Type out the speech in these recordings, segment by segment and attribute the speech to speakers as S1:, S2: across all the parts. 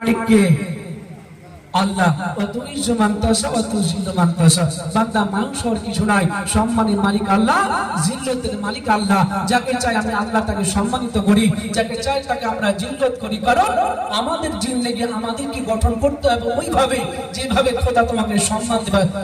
S1: মালিককে আল্লাহ ওয়াতুইজ্জু মান তাশা ওয়া তুযিল্লু মান তাশা। বান্দা মানুষ হওয়ার কিছু নাই, সম্মানের মালিক আল্লাহ, জিল্লতের মালিক আল্লাহ। যাকে চাই আমি আল্লাহ তাকে সম্মানিত করি, যাকে চাই তাকে আমরা জিল্লত করি। কারণ আমাদের জিন্দেগি আমাদেরকে গঠন করতে হবে ওইভাবে যেভাবে খোদা তোমাকে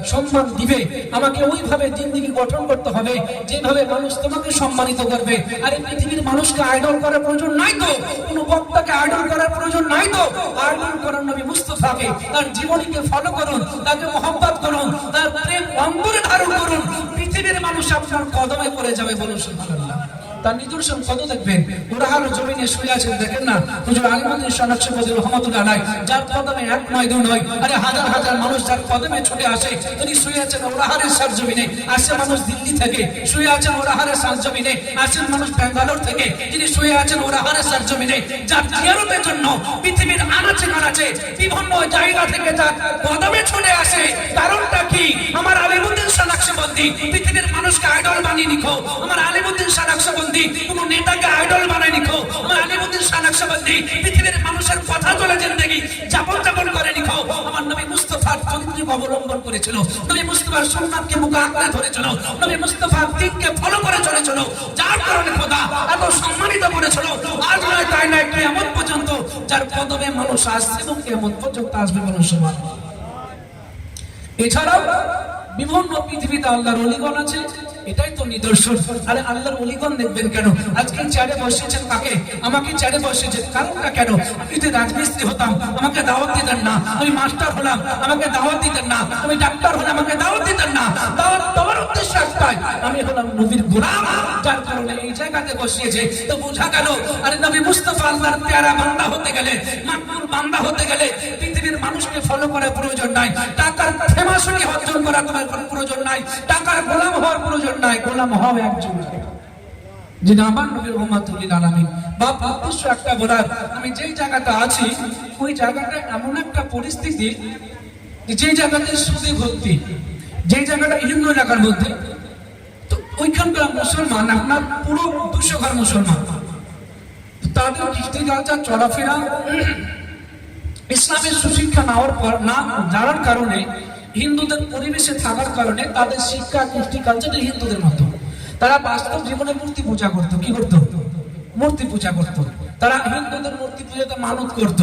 S1: সম্মান দিবে। আমাকে ওইভাবে জিন্দেগি গঠন করতে হবে যেভাবে মানুষ তোমাকে সম্মানিত করবে। আর এই পৃথিবীর মানুষকে আইডল করার প্রয়োজন নাই তো, কোনো বক্তাকে আইডল করার প্রয়োজন নাই তো। আইডল করার নবী মুস্তাফাকে, তার জীবনীকে ফলো করুন, তাকে মহব্বত করুন, তার প্রেম অন্তরে ধারণ করুন। পৃথিবীর মানুষ আপনার কদমে পড়ে যাবে, বলুন সুবহানাল্লাহ। তার নিদর্শন কত দেখবেন, উড়াহার জমিনে শুয়ে আছেন, দেখেন না হুজুর আলিমুদ্দিন শাহ নকশবন্দি রহমাতুল্লাহ আলাইহি, যার কদমে এক নয় দুই নয়, আরে হাজার হাজার মানুষ যার কদমে ছুটে আসে। তিনি শুয়ে আছেন উড়াহারের সরজমিনে, আসে মানুষ দিল্লি থেকে, শুয়ে আছেন উড়াহারের সরজমিনে, আসেন মানুষ ব্যাঙ্গালোর থেকে, তিনি শুয়ে আছেন উড়াহারের সরজমিনে। যার জিয়ারতের জন্য পৃথিবীর আনাচে কানাচে বিভিন্ন জায়গা থেকে যার কদমে ছুটে আসে, কারণটা কি? আমার আলিমুদ্দিন শাহ নকশবন্দি পৃথিবীর মানুষকে আইডল বানিয়ে নিখো। আমার আলিমুদ্দিন শাহ নকশবন্দি কোন নেতাকে আইডল বানায় নিখো। আমার আলিমুদ্দিন শাহ নকশবন্দি পৃথিবীর মানুষের কথা চলে জিন্দেগি যাপন করে নিখো। আমার নবী মুস্তাফার চরিত্রকে অবলম্বন করেছিল, নবী মুস্তাফার সুন্নাতকে মুখে আঁকড়ে ধরেছিল, নবী মুস্তাফার দিনকে ফলো করে চলেছিল, যার কারণে খোদা এত সম্মানিত করেছিল। আজ নয় তাই নয়, কিয়ামত পর্যন্ত যার কদমে মানুষ আসছে এবং কিয়ামত পর্যন্ত আসবে মানুষ সমান। এছাড়াও বিভিন্ন পৃথিবীতে আল্লাহর ওলিগণ আছে, এটাই তো নিদর্শন। আরে আল্লাহর ওলিগণ দেখবেন কেন? আজকে চেয়ারে বসেছেন কাকে? আমাকে চেয়ারে বসেছেন, কারণটা কেন? আমি যদি রাজমিস্ত্রি হতাম আমাকে দাওয়াত দিতেন না, আমি মাস্টার হলাম আমাকে দাওয়াত দিতেন না, আমি ডাক্তার হলাম আমাকে দাওয়াত দিতেন না। দাওয়াত দেওয়ার উদ্দেশ্য একটাই, আমি হলাম নবীর গোলাম, যার কারণে এই জায়গাতে বসিয়েছে। তো বোঝা গেল আরে নবী মুস্তাফা আল্লাহর প্যারা বান্দা হতে গেলে, মাকবুল বান্দা হতে গেলে পৃথিবীর মানুষকে ফলো করার প্রয়োজন নাই, টাকার ফেমাসিটি অর্জন করার তোমার কোনো প্রয়োজন নাই, টাকার গোলাম হওয়ার প্রয়োজন নাই। গোলাম হও একজন, যিনি আমার নবীর উম্মতুল আলামিন। বাপ উদ্দেশ্য একটা বলার, আমি যেই জায়গাটা আছি ওই জায়গাটা এমন একটা পরিস্থিতি যে জায়গাতে সুদে ভর্তি, যে জায়গাটা হিন্দু এলাকার মধ্যে, তো ওইখানকার মুসলমান আপনার পুরো 200 ঘর মুসলমান, তাদের কৃষ্টিকালচার চলাফেরা ইসলামের সুশিক্ষা না জানার কারণে, হিন্দুদের পরিবেশে থাকার কারণে তাদের শিক্ষা কৃষ্টি কালচার হিন্দুদের মতো। তারা বাস্তব জীবনে মূর্তি পূজা করত। কি করত? মূর্তি পূজা করত। তারা হিন্দুদের মূর্তি পূজাতে মানত করত।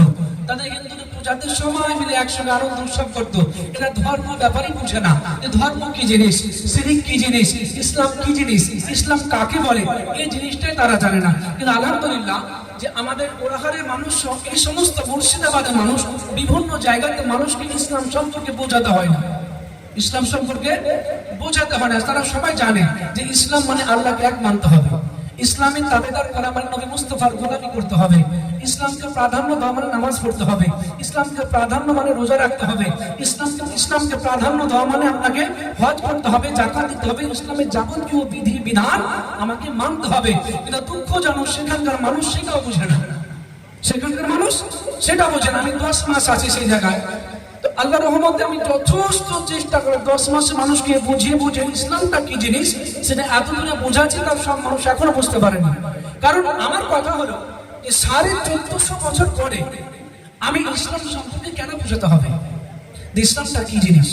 S1: তাদের হিন্দুদের পূজাতে সবাই মিলে একসঙ্গে আনন্দ উৎসব করত। এরা ধর্ম ব্যাপারই বুঝে না, যে ধর্ম কি জিনিস, শিরক কি জিনিস, ইসলাম কি জিনিস, ইসলাম কাকে বলে, এই জিনিসটাই তারা জানে না। কিন্তু আলহামদুলিল্লাহ যে আমাদের ওরাহারের মানুষ, এই সমস্ত মুর্শিদাবাদের মানুষ, বিভিন্ন জায়গাতে মানুষকে ইসলাম সম্পর্কে বোঝাতে হয় না, ইসলাম সম্পর্কে বোঝাতে হয় না। তারা সবাই জানে যে ইসলাম মানে আল্লাহকে এক মানতে হবে, ইসলামের তাবেদার করা মানে নবী মুস্তাফার গোলামি করতে হবে, ইসলামকে প্রাধান্য দেওয়া মানে নামাজ পড়তে হবে, ইসলামকে প্রাধান্য মানে রোজা রাখতে হবে, ইসলামকে প্রাধান্য দেওয়া মানে আপনাকে হজ করতে হবে, যাকাত দিতে হবে, ইসলামের যাবতীয় বিধি বিধান আমাকে মানতে হবে। কিন্তু দুঃখ জানো সেখানকার মানুষ সেটাও বোঝে না, সেখানকার মানুষ সেটা বোঝে না। আমি 10 মাস আছি সেই জায়গায়, তো আল্লাহর রহমতে আমি যথেষ্ট চেষ্টা করে 10 মাসে মানুষকে বুঝিয়ে ইসলামটা কি জিনিস সেটা এতদিনে বোঝাচ্ছি, তার সব মানুষ এখনো বুঝতে পারেনি। কারণ আমার কথা হলো যে 1450 বছর পরে আমি ইসলাম সম্পর্কে কেন বোঝাতে হবে, ইসলামটা কি জিনিস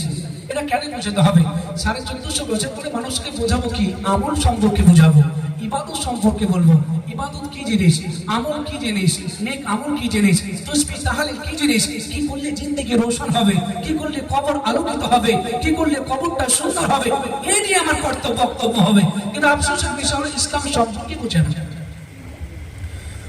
S1: এটা কেন বোঝাতে হবে? 1450 বছর পরে মানুষকে বোঝাবো কি? আমল সম্পর্কে বোঝাবো, ইবাদত সম্পর্কে বলবো, ইবাদত কি জিনিস, আমল কি জিনিস, নেক আমল কি জিনিস, তাসবিহ তাহলিল কি জিনিস, কি করলে জিন্দেগি রোশন হবে, কি করলে কবর আলোকিত হবে, কি করলে কবরটা সুন্দর হবে, এই নিয়ে আমার বক্তব্য হবে। কিন্তু আফসোসের বিষয় হলো ইসলাম সম্পর্কে বোঝে না।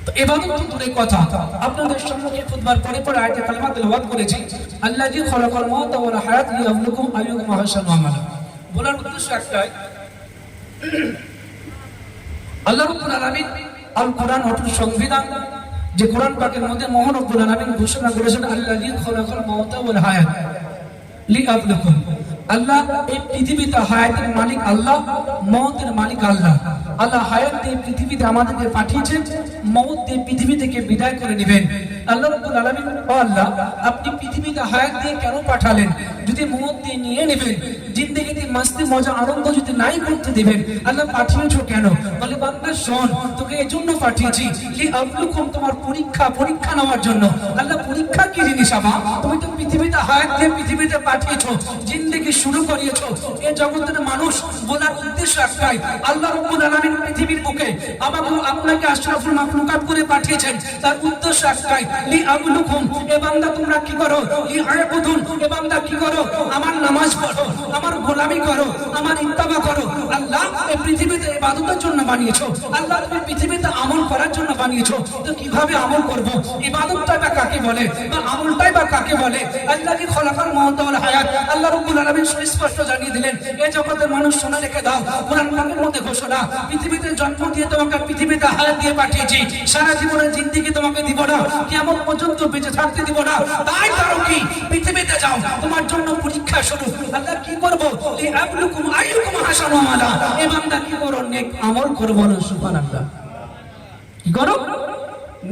S1: তো ইবাদত তো দূরের কথা, আপনাদের সম্মুখে খুতবার পরে আয়াতে কালিমা তেলাওয়াত করেছি, আল্লাযী খালাকাল মাউতা ওয়াল হায়াতা লিয়াবলুকুম আইয়ুকুম আহসানু আমালা। বলার উদ্দেশ্য একটাই, আল্লাহ রাব্বুল আলামিন আল কোরআন অটুট সংবিধান, যে কোরআন পাকের মধ্যে মহান রব্বুল আলামিন ঘোষণা করেছেন আল্লাযী খালাকাল মাউতা ওয়াল হায়াতা লিয়াবলুকুম। আল্লাহ এই পৃথিবীতে হায়াতের মালিক আল্লাহ, মওতের মালিক আল্লাহ। আল্লাহ হায়াত দিয়ে পৃথিবীতে আমাদেরকে পাঠিয়েছেন, মওত দিয়ে পৃথিবী থেকে বিদায় করে নেবেন। আল্লাহ রাব্বুল আলামিন, ও আল্লাহ, আপনি পৃথিবীতে হায়াত দিয়ে কেন পাঠালেন? যদি মওত দিয়ে নিয়ে নেবেন, জিন্দেগিতে মাস্তি মজা আনন্দ যদি নাই করতে দিবেন, আল্লাহ পাঠিয়েছো কেন? বলে বান্দা শোন, তোকে এজন্য পাঠিয়েছি যে আবলুকুম, তোমার পরীক্ষা নেওয়ার জন্য। আল্লাহ পরীক্ষা কি জিনিস? আবা তুমি তো পৃথিবীতে হায়াত দিয়ে পৃথিবীতে পাঠিয়েছো, জিন্দেগি শুরু করিয়েছো। এই জগতের মানুষ বলার উদ্দেশ্য একটাই, আল্লাহ রাব্বুল আলামিন পৃথিবীর বুকে আমাকে আপনাকে আশরাফুল মাখলুকাত করে পাঠিয়েছেন, তার উদ্দেশ্য একটাই, লি আবলুকুম। এ বান্দা তোমরা কি করো? লি আবুদুন। এ বান্দা কি করো? আমার নামাজ পড়ো, আমার গোলামি করো, আমার ইত্তেবা করো। আল্লাহ এই পৃথিবীতে ইবাদতের জন্য বানিয়েছো। আল্লাহ তুমি পৃথিবীতে আমল করার জন্য বানিয়েছো। তো কিভাবে আমল করব? ইবাদতটা বা কাকে বলে, বা আমলটাই বা কাকে বলে? আল্লাহ কি খলাকাল মাউত ওয়াল হায়াত, আল্লাহ রাব্বুল আলামিন সুস্পষ্ট জানিয়ে দিলেন। এই জগতের মানুষ শোনা রেখে দাও, কোরআন পাকের মধ্যে ঘোষণা, পৃথিবীতে জন্ম দিয়ে তোমাকে পৃথিবীতে হায়াত দিয়ে পাঠিয়েছি, সারা জীবনের জিন্দেগি তোমাকে দিব না, কিয়ামত পর্যন্ত বেঁচে থাকতে দিব না। তাই করো কি? পৃথিবীতে যাও, তোমার জন্য পরীক্ষা শুরু। আল্লাহ কি করব? লি আবলুকুম আইয়ুকুম আহসানু আমালা। এ বান্দা কি করো? নেক আমল করো। বলো সুবহানাল্লাহ। কি করো?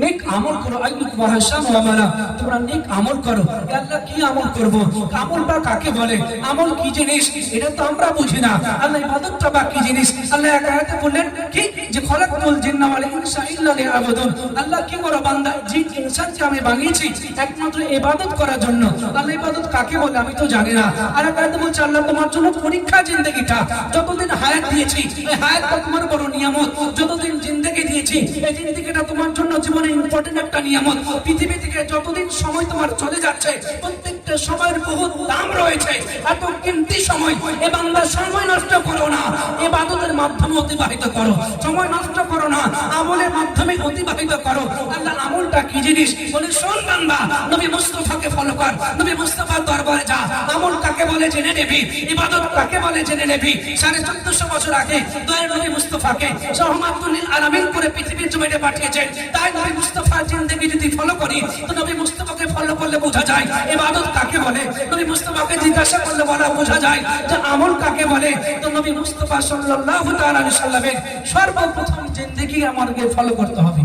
S1: নেক আমল করো। আইয়ুকুম আহসানু আমালা, তোমরা নেক আমল করো। আল্লাহ কি আমল করব? আমলটা কাকে বলে? আমল কি জিনিস? এটা তো আমরা বুঝি না। আল্লাহ ইবাদতটা বা কি জিনিস? আল্লাহ এক আয়াতে বললেন কি, যে খলাকতুল জিন্না ওয়াল ইনসা ইল্লা লিয়াবুদুন। আল্লাহ কি করো? বান্দা জিন ইনসানকে আমি বানিয়েছি একমাত্র ইবাদত করার জন্য। আল্লাহ ইবাদত কাকে বলে আমি তো জানি না। আর এক আয়াতে বলছে, আল্লাহ তোমার জন্য পরীক্ষা জিন্দেগিটা, যতদিন হায়াত দিয়েছি এই হায়াতটা তোমার বড় নিয়ামত। যতদিন জিন্দেগি দিয়েছি এই জিন্দেগিটা তোমার জন্য জীবনে ইম্পর্টেন্ট একটা নিয়ামত। পৃথিবী থেকে যতদিন সময় তোমার চলে যাচ্ছে, প্রত্যেকটা সময়ের বহুত দাম রয়েছে। এত কিমতি সময়, এ বান্দা সময় নষ্ট করো না, ইবাদতের মাধ্যমে অতিবাহিত করো। সময় নষ্ট করো না, আমলের মাধ্যমে অতিবাহিত করো। আল্লাহ আমলটা কি জিনিস? বলে শোন বান্দা, নবী মুস্তাফাকে ফলো কর, নবী মুস্তাফার দরবারে যা। আমল কাকে বলে জেনে নেবি, ইবাদত কাকে বলে জেনে নেবি। 1450 বছর আগে দয়ার নবী মুস্তাফাকে রহমাতুল লিল আলামিন করে পৃথিবীর জমিনে পাঠিয়েছেন। তাই নবী মুস্তাফার জিন্দেগি যদি ফলো করি, তো নবী মুস্তাফাকে ফলো করলে বোঝা যায় ইবাদত কাকে বলে। নবী মুস্তাফাকে জিজ্ঞাসা করলে বোঝা যায় যে আমল কাকে বলে। তো নবী মুস্তাফা সাল্লাল্লাহু তাআলা আলাইহি সাল্লামের সর্বপ্রথম জিন্দেগি আমাদেরকে ফলো করতে হবে,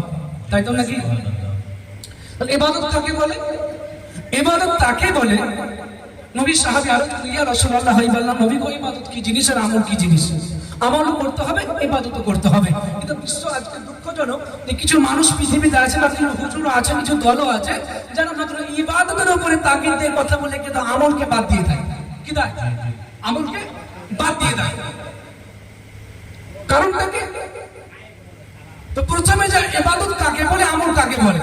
S1: তাই তো নাকি? তাহলে ইবাদত কাকে বলে? ইবাদত তাকে বলে, নবী সাহাবী আরো ইয়া রাসূলুল্লাহ বললেন, নবী কো ইবাদত কি জিনিস আর আমল কি জিনিস? আমল করতে হবে, ইবাদত করতে হবে। কিন্তু বিশ্ব আজকে দুঃখজনক যে কিছু মানুষ পৃথিবীতে আছে, বা কিছু হুজুর আছে, কিছু দলও আছে, যারা মাত্র ইবাদতের উপরে তাগিদ দিয়ে কথা বলে কিন্তু আমলকে বাদ দিয়ে দেয়। কি দেয়? আমলকে বাদ দিয়ে দেয়। কারণটা কি? তো প্রথমে যে ইবাদত কাকে বলে, আমল কাকে বলে?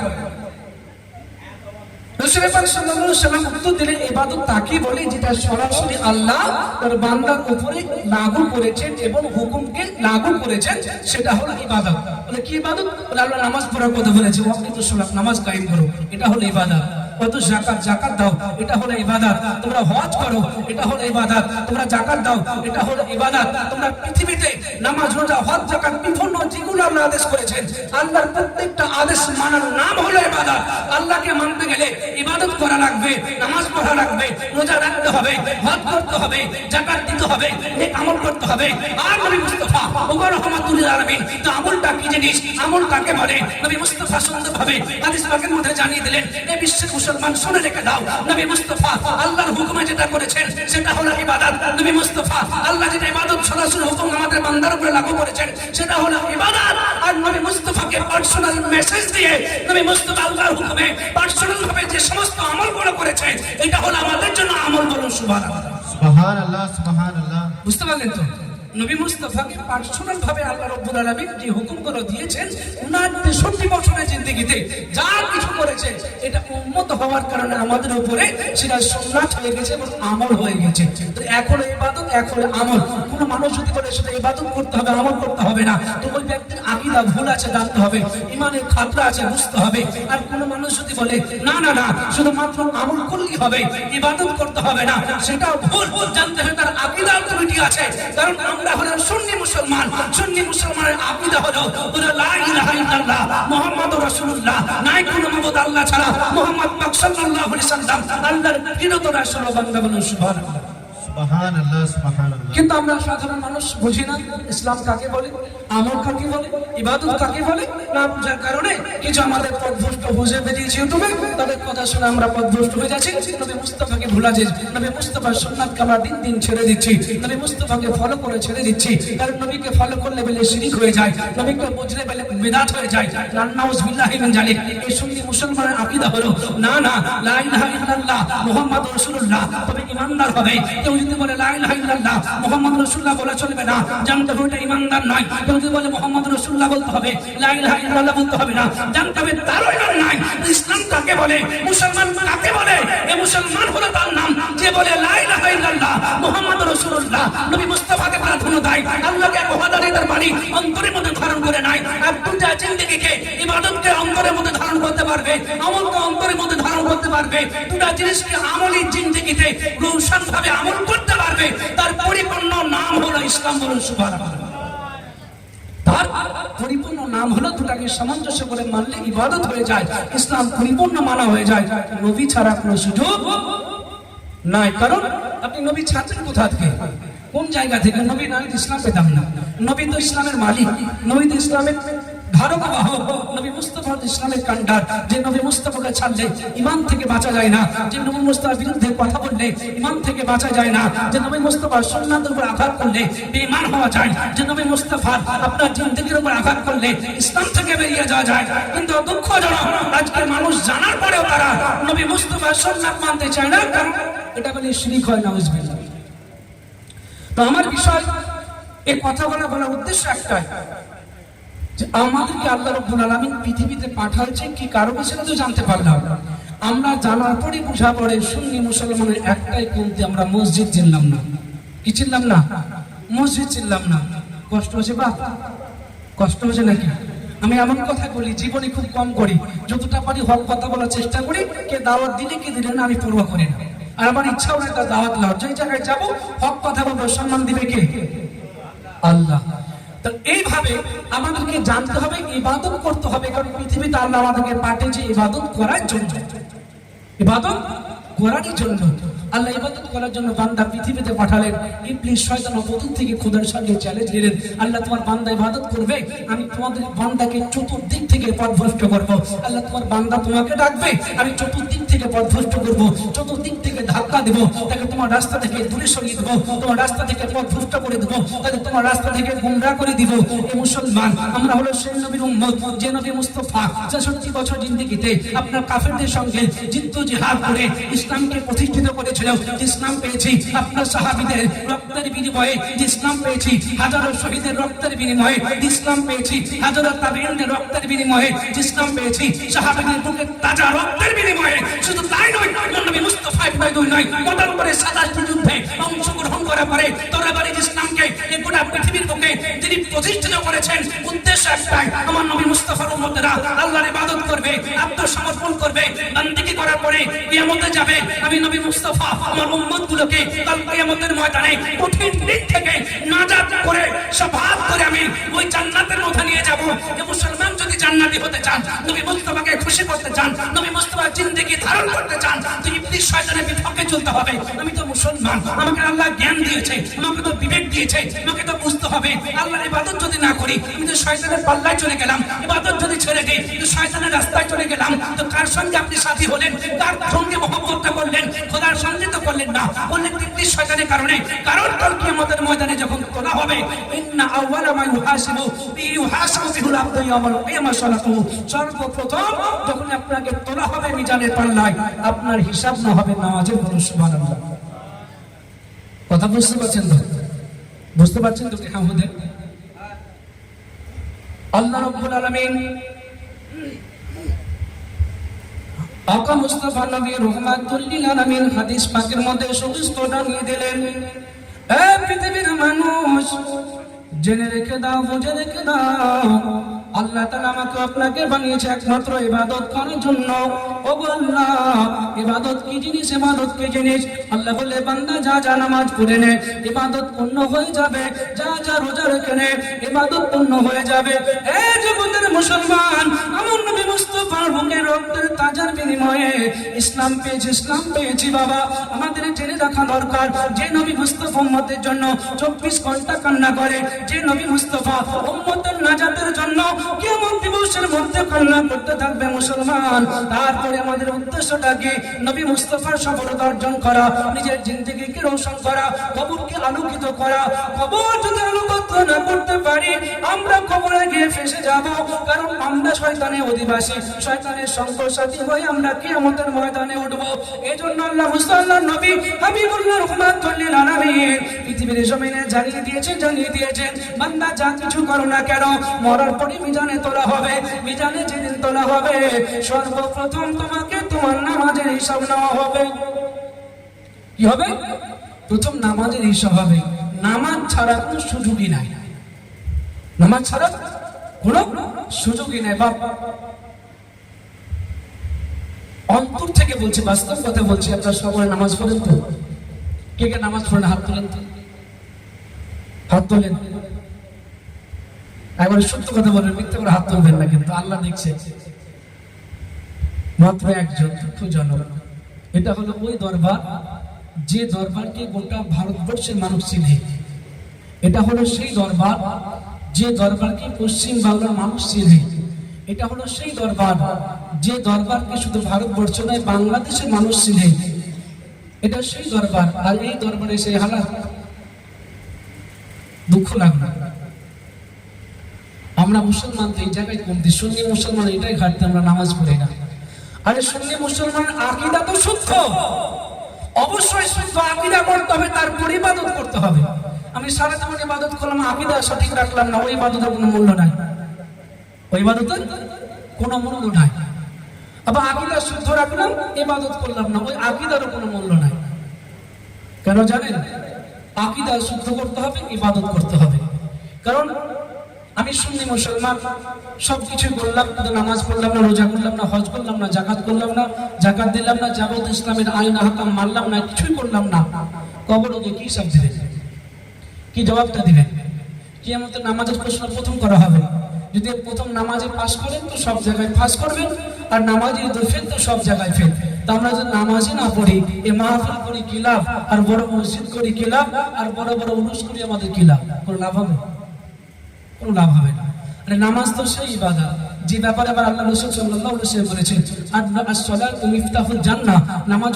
S1: রাসূল পাক সাল্লাল্লাহু আলাইহি ওয়াসাল্লাম উত্তর দিলেন, ইবাদত তাকে বলে যেটা সরাসরি আল্লাহ তার বান্দার উপরে লাগু করেছেন এবং হুকুমকে লাগু করেছেন, সেটা হলো ইবাদত। বলে কি ইবাদত? বলে আল্লাহ নামাজ পড়ার কথা বলেছে, ওয়াক্তুস সালাত, নামাজ কায়েম করো, এটা হলো ইবাদত। কত যাকাত দাও, এটা হলো ইবাদত। তোমরা হজ করো, এটা হলো ইবাদত। তোমরা যাকাত দাও, এটা হলো ইবাদত। তোমরা পৃথিবীতে নামাজ, রোজা, হজ, যাকাত বিভিন্ন যেগুলো আল্লাহ আদেশ করেছেন, আল্লাহর প্রত্যেকটা আদেশ মানার নাম হলো ইবাদত। আল্লাহকে মানতে গেলে ইবাদত করা লাগবে, নামাজ পড়া লাগবে, রোজা রাখতে হবে, হজ করতে হবে, যাকাত দিতে হবে, নেক আমল করতে হবে। আর নবী মুস্তাফা ওগো রহমাতুল লিল আলামিন, তো আমলটা কি জিনিস? আমল কাকে বলে? নবী মুস্তাফা সুন্দরভাবে হাদিস পাকের মধ্যে জানিয়ে দিলেন। এই বিশ্বের মুসলমান শুনে রেখে দাও, নবী মুস্তাফা আল্লাহর হুকুমে যেটা করেছেন সেটা হলো ইবাদত। নবী মুস্তাফা আল্লাহ যেটা ইবাদত সরাসরি হুকুম আমাদের বান্দার উপরে লাগু করেছেন, সেটা হলো ইবাদত। আর নবী মুস্তাফাকে পার্সোনাল মেসেজ দিয়ে নবী মুস্তাফা আল্লাহর হুকুমে পার্সোনাল ভাবে যে সমস্ত আমলগুলো করেছেন, এটা হলো আমাদের জন্য আমল। বলুন সুবহানাল্লাহ,
S2: সুবহানাল্লাহ, সুবহানাল্লাহ।
S1: বুঝতে পারলেন তো? নবী মুস্তাফাকে পার্সোনাল ভাবে আল্লাহ রাব্বুল আলামিন যে হুকুমগুলো দিয়েছেন, উনার 63 বছরের জিন্দেগিতে যা কিছু করেছে, এটা উম্মত হওয়ার কারণে আমাদের উপরে সেটা সুন্নাত হয়ে গেছে এবং আমল হয়ে গেছে। তো এখন ইবাদত, এখন আমল। কোন মানুষ যদি বলে সেটা ইবাদত করতে হবে, আমল করতে হবে না, তো ওই ব্যক্তির আকীদা ভুল আছে, জানতে হবে, ঈমানের খাতরা আছে, বুঝতে হবে। আর কোন মানুষ যদি বলে না না না শুধুমাত্র আমল করলেই হবে, ইবাদত করতে হবে না, সেটাও ভুল। জানতে হবে তার আকীদার ত্রুটি আছে। কারণ আমরা হলাম সুন্নি মুসলমান। সুন্নি মুসলমানের আকীদা হলো লা ইলাহা ইল্লাল্লাহ মুহাম্মাদুর রাসূলুল্লাহ, নাই কোনো মাবুদ আল্লাহ ছাড়া, মুহাম্মদ পাক সাল্লাল্লাহু আলাইহি সাল্লাম আল্লাহর প্রিয় রাসূল। বান্দা বলুন সুবহানাল্লাহ,
S2: सुबहान अल्लाह सुबहान अल्लाह।
S1: কিন্তু আমরা সাধারণ মানুষ বুঝি না ইসলাম কাকে বলে, আমল কাকে বলে, ইবাদত কাকে বলে। না যার কারণে কিছু আমাদের পথভ্রষ্ট বুঝে বেরিয়েছে ইউটিউবে, তাদের কথা শুনে আমরা পথভ্রষ্ট হয়ে যাচ্ছি। নবী মুস্তাফাকে ভুলা যাচ্ছে, নবী মুস্তাফার সুন্নাতকে আমরা দিন দিন ছেড়ে দিচ্ছি, নবী মুস্তাফাকে ফলো করে ছেড়ে দিচ্ছি। কারণ নবীকে ফলো করলে বলে শিরিক হয়ে যায়, নবীকে বুঝলে বলে বিদআত হয়ে যায়। নাউজ বিল্লাহি মিন জালিক। এই সুন্নি মুসলমানের আকীদা হলো না না লা ইলাহা ইল্লাল্লাহ মুহাম্মাদুর রাসূলুল্লাহ তবে ঈমানদার হবে। কেউ যদি বলে লা ইলাহা ইল্লাল্লাহ মুহাম্মাদুর রাসূলুল্লাহ বলা চলবে না, জানতে হবে এটা ঈমানদার নয়। কেউ যদি বলে মুহাম্মাদুর রাসূলুল্লাহ বলতে হবে, লা ইলাহা ইল্লাল্লাহ বলতে হবে না, জানতে হবে তারও ঈমান নাই। ইসলাম কাকে বলে, মুসলমান কাকে বলে? এই মুসলমান হলো তার নাম যে বলে লা ইলাহা ইল্লাল্লাহ মুহাম্মাদুর রাসূলুল্লাহ। নবী মুস্তাফাকে প্রার্থনা দেয়, আল্লাহকে ওয়াহদানিয়তের বাণী অন্তরের মধ্যে ধারণ করে নাই। আর দুটা জিন্দেগিকে ইবাদতকে অন্তরের মধ্যে ধারণ করতে পারবে, আমলকে অন্তরের মধ্যে ধারণ করতে পারবে, দুটা জিনিসকে আমলি জিন্দেগিতে রৌশন ভাবে আমল করতে পারবে, তার পরিপূর্ণ নাম হলো ইসলাম। বলুন সুবহানাল্লাহ। তার পরিপূর্ণ নাম হলো দুটাকে সামঞ্জস্য করে মানলে ইবাদত হয়ে যায়, ইসলাম পরিপূর্ণ মানা হয়ে যায়। নবী ছাড়া কোনো সুযোগ নাই। কারণ আপনি নবী ছাড়ছেন কোথা থেকে, কোন জায়গা থেকে? নবী না হলে ইসলাম পেতাম না। নবী তো ইসলামের মালিক, নবী তো ইসলামের ধারক বাহক, নবী মুস্তাফা ইসলামের কান্ডার। যে নবী মুস্তাফাকে ছাড়লে ঈমান থেকে বাঁচা যায় না, যে নবী মুস্তাফার বিরুদ্ধে কথা বললে ঈমান থেকে বাঁচা যায় না, যে নবী মুস্তাফার সুন্নাতের উপর আঘাত করলে বেঈমান হওয়া যায়, যে নবী মুস্তাফার আপনার জিন্দেগির উপর আঘাত করলে ইসলাম থেকে বেরিয়ে যাওয়া যায়। কিন্তু দুঃখজনক আজকে মানুষ জানার পরেও তারা নবী মুস্তাফার সুন্নাত মানতে চায় না, কারণ এটা বলে শিরক হয়। নাউজুবিল্লাহ। তো আমার বিষয় এই কথাগুলো বলার উদ্দেশ্য একটাই, যে আমাদেরকে আল্লাহ রাব্বুল আলামিন পৃথিবীতে পাঠাচ্ছে কি কারণে সেটা তো জানতে পারলাম। আমরা জানার পরে বোঝা পড়ে সুন্নি মুসলমানের একটাই কমতি, আমরা মসজিদ চিনলাম না। কি চিনলাম না? মসজিদ চিনলাম না। কষ্ট হচ্ছে বা কষ্ট হচ্ছে নাকি? আমি এমন কথা বলি জীবনে খুব কম করি, যতটা পারি হক কথা বলার চেষ্টা করি। কে দাওয়াত দিলে কে দিলে না আমি পরোয়া করি না। আর আমার ইচ্ছাও না একটা দাওয়াত লাও, যে জায়গায় যাবো হক কথা বলবো, সম্মান দিবে কে? আল্লাহ। তো এইভাবে আমাদেরকে জানতে হবে, ইবাদত করতে হবে। কারণ পৃথিবীতে আল্লাহ আমাদেরকে পাঠিয়েছে ইবাদত করার জন্য, ইবাদত করার জন্য। আল্লাহ ইবাদত করার জন্য বান্দা পৃথিবীতে পাঠালেন। ইবলিস শয়তান অবদূত থেকে খোদার সঙ্গে চ্যালেঞ্জ দিলেন, আল্লাহ তোমার বান্দা ইবাদত করবে, আমি তোমাদের বান্দাকে চতুর্দিক থেকে পথভ্রষ্ট করব। আল্লাহ তোমার বান্দা তোমাকে ডাকবে, আমি চতুর্দিক থেকে পথভ্রষ্ট করব, চতুর্দিক থেকে ধাক্কা দেব, তাকে তোমার রাস্তা থেকে দূরে সরিয়ে দেবো, তোমার রাস্তা থেকে পথভ্রষ্ট করে দেবো, তাকে তোমার রাস্তা থেকে গুমরাহ করে দিব। এই মুসলমান আমরা হলো সেই নবীর উম্মত যে নবী মুস্তাফা ৬৬ বছর জিন্দেগিতে আপনার কাফেরদের সঙ্গে জিদ্দ জিহাদ করে ইসলামকে প্রতিষ্ঠিত করেছিল। ইসলাম পেয়েছি আপনার সাহাবীদের রক্তের বিনিময়ে, ইসলাম পেয়েছি হাজারো শহীদের রক্তের বিনিময়ে, ইসলাম পেয়েছি হাজারো তাবেঈনদের রক্তের বিনিময়ে, ইসলাম পেয়েছি সাহাবীদের বুকের তাজা রক্তের বিনিময়ে। শুধু তাই নয়, নবী মুস্তাফা দুই নয়, মোটার করে ২৭টি যুদ্ধে অংশগ্রহণ করার পরে তরবারি ইসলামকে এই গোটা পৃথিবীর বুকে তিনি প্রতিষ্ঠিত করেছেন। উদ্দেশ্য একটাই, আমার নবী মুস্তাফার উম্মতেরা আল্লাহর ইবাদত করবে, আত্মসমর্পণ করবে, বান্দিগি করার পরে কিয়ামতে যাবে। আমি নবী মুস্তাফা আমার উম্মতগুলোকে কাল কিয়ামতের ময়দানে কঠিন দিন থেকে নাজাত করে শাফাআত করে আমি ওই জান্নাতের মধ্যে নিয়ে যাব। এই মুসলমান যদি জান্নাতি হতে চান, নবী মুস্তাফাকে খুশি করতে চান, নবী মুস্তাফার জিন্দেগি ধারণ করতে চান, তো ইবলিস শয়তানের বিপক্ষে চলতে হবে। আমি তো মুসলমান, আমাকে আল্লাহ জ্ঞান দিয়েছে, আমাকে তো বিবেক দিয়েছে, আমাকে তো বুঝতে হবে আল্লাহর ইবাদত যদি না করি আমি তো শয়তানের পাল্লায় চলে গেলাম। ইবাদত যদি ছেড়ে দিই তো শয়তানের রাস্তায় চলে গেলাম। তো কার সঙ্গে আপনি সাথী হলেন, কার সঙ্গে মহব্বতটা করলেন? খোদার সঙ্গে তো করলেন না, বললেন ইবলিস শয়তানের কারণে। কারণ কাল কিয়ামতের ময়দানে যখন তোলা হবে, ইন্না আউয়ালা মা ইউহাসিবু বিল আবদি ইয়াউমাল কিয়ামাহ সালাতুহু, সর্বপ্রথম যখন আপনাকে তোলা হবে মিজানের পাল্লায়, আপনার হিসাব না হবে নামাজের। বলুন সুবহানাল্লাহ। কথা বুঝতে পারছেন তো? বুঝতে পারছেন তো? হ্যাঁ হুদে আল্লাহ রাব্বুল আলামিন আকা মুস্তাফা নবী রহমাতুল লিল আলামিন হাদিস পাকের মধ্যে সুস্থ জানিয়ে দিলেন, এ পৃথিবীর মানুষ জেনে রেখে দাও, বুঝে রেখে দাও, আল্লাহ তাআলা আমাকে আপনাকে বানিয়েছে একমাত্র ইবাদত করার জন্য। ও আল্লাহ, ইবাদত কি জিনিস, ইবাদত কি জিনিস? আল্লাহ বলে বান্দা যা যা নামাজ পড়ে নে ইবাদত পূর্ণ হয়ে যাবে, যা যা রোজা রেখে নে ইবাদত পূর্ণ হয়ে যাবে। এই জগতের মুসলমান, আমার নবী মুস্তাফার বুকের রক্তের তাজার বিনিময়ে ইসলাম পেয়েছি বাবা। আমাদের জেনে রাখা দরকার, যে নবী মুস্তাফা উম্মতের জন্য 24 ঘন্টা কান্না করে, যে নবী মুস্তাফা উম্মতের নাজাতের জন্য কিয়ামত দিবসের মধ্যে কান্না করতে থাকবে মুসলমান। তারপরে আমাদের উদ্দেশ্যটা কি? নবী মুস্তাফার সফলতা অর্জন করা, নিজের জিন্দেগিকে রোশন করা, কবরকে আলোকিত করা। কবর যদি আলোকিত না করতে পারি, আমরা কবরে গিয়ে ফেসে যাব, কারণ আমরা শয়তানের অধিবাসী, শয়তানের সঙ্গসাথী হয়ে আমরা কিয়ামতের ময়দানে উঠব। এজন্য আল্লাহ মুসাল্লাহ নবী হাবিবুল্লাহ রাহমাতুল লিল আলামিন পৃথিবীর জমিনে জানিয়ে দিয়েছেন বান্দা যা কিছু করো না কেন, মরার পরে মিজানে তোলা হবে। মিজানে যেদিন তোলা হবে, সর্বপ্রথম তোমাকে তোমার নামাজের হিসাব নেওয়া হবে। কি হবে? প্রথম নামাজের হিসাব হবে। নামাজ ছাড়া কোনো সুযোগই নাই, নামাজ ছাড়া কোনো সুযোগই নাই। বাপ অন্তর থেকে বলছি, বাস্তব কথা বলছি, আপনারা সবাই নামাজ পড়েন তো? কে কে নামাজ পড়েন? হাত তোলেন তো, হাত তোলেন। একবার সত্য কথা বলেন, মিথ্যা করে হাত তুলবেন না, কিন্তু আল্লাহ দেখছে। মাত্র একজন, দুঃখজনক। এটা হলো ওই দরবার যে দরবারকে গোটা ভারতবর্ষের মানুষ চিনে। এটা হলো সেই দরবার যে দরবারকে পশ্চিম বাংলার মানুষ চিনে। এটা হলো সেই দরবার যে দরবারকে শুধু ভারতবর্ষ নয়, বাংলাদেশের মানুষ চিনে। এটা সেই দরবার, আর এই দরবারে সেই হালাত। দুঃখ লাগলো, আমরা মুসলমান তো এই জায়গায় কমতি, সুন্নি মুসলমান এটাই ঘাটতে, আমরা নামাজ পড়ি না। আরে সুন্নি মুসলমানের আকীদা তো শুদ্ধ, অবশ্যই শুদ্ধ আকীদা করতে হবে, তারপরে ইবাদত করতে হবে। আমি সারা জীবন ইবাদত করলাম, আকীদা সঠিক রাখলাম না, ওই ইবাদতের কোনো মূল্য নাই, ওই ইবাদতের কোনো মূল্য নাই। আবার আকীদা শুদ্ধ রাখলাম, ইবাদত করলাম না, ওই আকীদারও কোনো মূল্য নাই। কেন জানেন? আকীদা শুদ্ধ করতে হবে, ইবাদত করতে হবে। কারণ আমি সুন্নি মুসলমান, সবকিছু করলাম, কিন্তু নামাজ পড়লাম না, রোজা করলাম না, হজ করলাম না, জাকাত করলাম না, জাকাত দিলাম না, যাবত ইসলামের আইন আহকাম মানলাম না, কিছুই করলাম না, কবরে গিয়ে কি সব দিবেন? কি জবাবটা দিবেন? কিয়ামতের নামাজের প্রশ্ন প্রথম করা হবে। যদি প্রথম নামাজে পাস করেন তো সব জায়গায় পাস করবেন, আর নামাজে যদি ফেল তো সব জায়গায় ফেল। তা আমরা যদি নামাজই না পড়ি, এ মাহফিল করি কি লাভ? আর বড় মসজিদ করি কি লাভ? আর বড় বড় উরুস করি আমাদের কি লাভ? কোনো লাভ হবে? কোনো লাভ হবে না। আরে নামাজ তো সেই ইবাদত যে ব্যাপারে আবার আল্লাহ রাসূল সাল্লাল্লাহু আলাইহি ওয়াসাল্লাম বলেছেন, আস-সালাতু মিফতাহুল জান্নাহ, নামাজ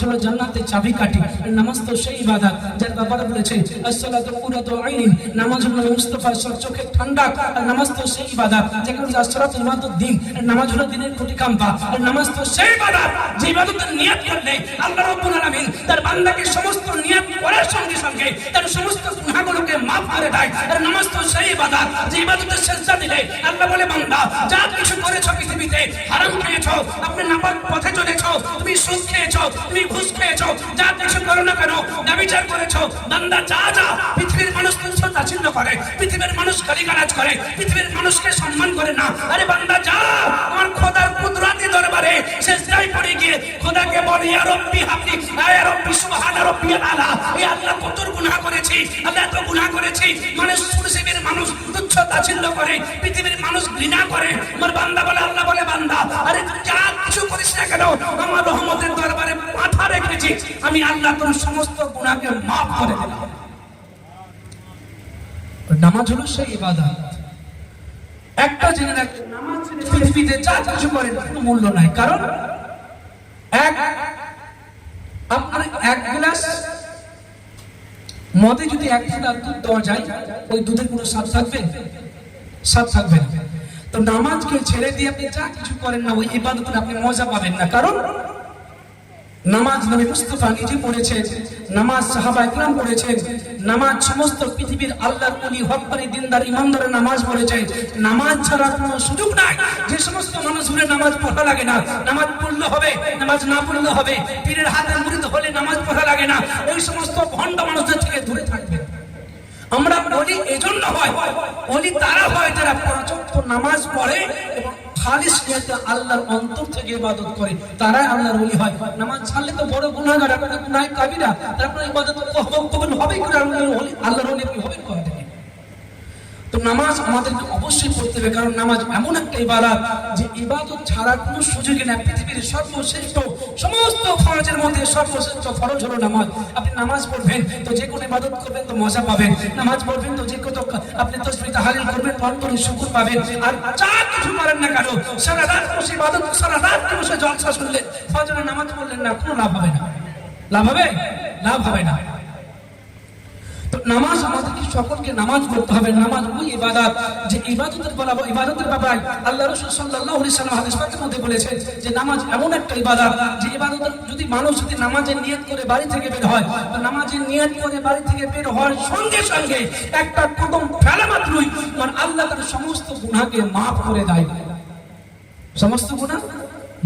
S1: হলো জান্নাতের চাবিকাঠি। নামাজ তো সেই ইবাদত যার ব্যাপারে বলেছে, আস-সালাতু কুরাতু আইনিন, নামাজ হলো মুস্তাফার চোখের ঠান্ডা। আর নামাজ তো সেই ইবাদত যাকে বলে আস-সালাতু ইমাদুদ্দিন, নামাজ হলো দ্বীনের খুঁটি কাম্পা। আর নামাজ তো সেই ইবাদত যে ইবাদতের নিয়ত করলে আল্লাহ রাব্বুল আলামিন তার বান্দাকে সমস্ত নিয়ত করার সঙ্গে সঙ্গে তার সমস্ত গুনাহগুলোকে maaf করে দেয়। আর নামাজ তো সেই ইবাদত যে ইবাদতের সিজদা দিলে আল্লাহ বলে, বান্দা যা কিছু করেছো পৃথিবীতে, হারাম খেয়েছো, আপনি নাপাক পথে চলেছো, তুমি সুদ খেয়েছো, তুমি ঘুষ খেয়েছো, যা কিছু করো না কেন, ব্যভিচার করেছো, বান্দা যা যা পৃথিবীর মানুষ তুচ্ছ তাচ্ছিল্য করে, পৃথিবীর মানুষ গালিগালাজ করে, পৃথিবীর মানুষকে সম্মান করে না, আরে বান্দা যা আমার খোদার কুদরতি দরবারে সিজদায় পড়ে গিয়ে খোদাকে বলে, ইয়া রব্বি হাবলি, ইয়া রব্বি সুবহান রাব্বিয়াল আলা। এই আল্লাহ কত গুনাহ করেছি, আল্লাহ এত গুনাহ করেছি, মানুষ পৃথিবীর মানুষ তুচ্ছ তাচ্ছিল্য করে, পৃথিবীর মানুষ ঘৃণা করে। আমার বান্দা বলে, আল্লাহ বলে, বান্দা আরে যা কিছু করিস না কেন, আমার রহমতের দরবারে মাথা রেখেছি, আমি আল্লাহ তোর সমস্ত গুনাহকে maaf করে দিলাম। নামাজ হলো সেই ইবাদত। একটা জেনে রাখবেন, নামাজ পৃথিবীতে যা কিছু করেন কোনো মূল্য নাই। কারণ আপনার এক গ্লাস মদে যদি এক ফোঁটা দুধ দেওয়া যায়, ওই দুধের কোনো স্বাদ থাকবে? স্বাদ থাকবে না। তো নামাজকে ছেড়ে দিয়ে আপনি যা কিছু করেন না, ওই ইবাদতের আপনি মজা পাবেন না। কারণ নামাজ নবী মুস্তাফা নিজে পড়েছেন, নামাজ সাহাবায়ে কেরাম পড়েছেন, নামাজ সমস্ত পৃথিবীর আল্লাহর ওলি হক্কানি দিনদার ইমানদারের নামাজ পড়েছে। নামাজ ছাড়া কোনো সুযোগ নাই। যে সমস্ত মানুষগুলো নামাজ পড়া লাগে না, নামাজ পড়লে হবে, নামাজ না পড়লে হবে, পীরের হাতে মুরিদ হলে নামাজ পড়া লাগে না, ওই সমস্ত ভণ্ড মানুষদের থেকে দূরে থাকবে। আমরা বলি এজন্য হয়, বলি তারা হয় যারা 5 ওয়াক্ত নামাজ পড়ে এবং খালিস নিয়তে আল্লাহর অন্তর থেকে ইবাদত করে তারাই আল্লাহর ওলি হয়। নামাজ ছাড়লে তো বড় গুনাহগার, আপনারা গুনাহ কাবিরা, তারপরে ইবাদত কবুল হবেই করে আল্লাহর ওলি হবেন কোথা থেকে? তো নামাজ আমাদেরকে অবশ্যই পড়তে হবে, কারণ নামাজ এমন একটা ইবাদত যে ইবাদত ছাড়ার কোনো সুযোগই নেই। পৃথিবীর সর্বশ্রেষ্ঠ সমস্ত ফরজের মধ্যে সর্বশ্রেষ্ঠ ফরজ হলো নামাজ। আপনি নামাজ পড়বেন তো যে কোনো ইবাদত করবেন তো মজা পাবেন, নামাজ পড়বেন তো যে কত আপনি তাসবিহ তাহলিল করবেন তো অন্তরে শুকর পাবেন। আর যা কিছু করেন না কেন, সারা রাত বসে ইবাদত, সারা রাত বসে জলসা শুনলেন, ফজরের নামাজ পড়লেন না, কোনো লাভ হবে না। লাভ হবে? লাভ হবে না। নামাজ আমাদেরকে সকলকে নামাজ পড়তে হবে। নামাজ ওই ইবাদত যে ইবাদতের ব্যাপারে আল্লাহ রাসূল সাল্লাল্লাহু আলাইহি ওয়াসাল্লাম হাদিস পাকের মধ্যে বলেছেন যে নামাজ এমন একটা ইবাদত যে ইবাদত যদি মানুষ যদি নামাজের নিয়ত করে বাড়ি থেকে বের হয়, তো নামাজের নিয়ত করে বাড়ি থেকে বের হওয়ার সঙ্গে সঙ্গে একটা কদম ফেলা মাত্রই মানে আল্লাহ তার সমস্ত গুনাহকে মাফ করে দেয়, সমস্ত গুনাহ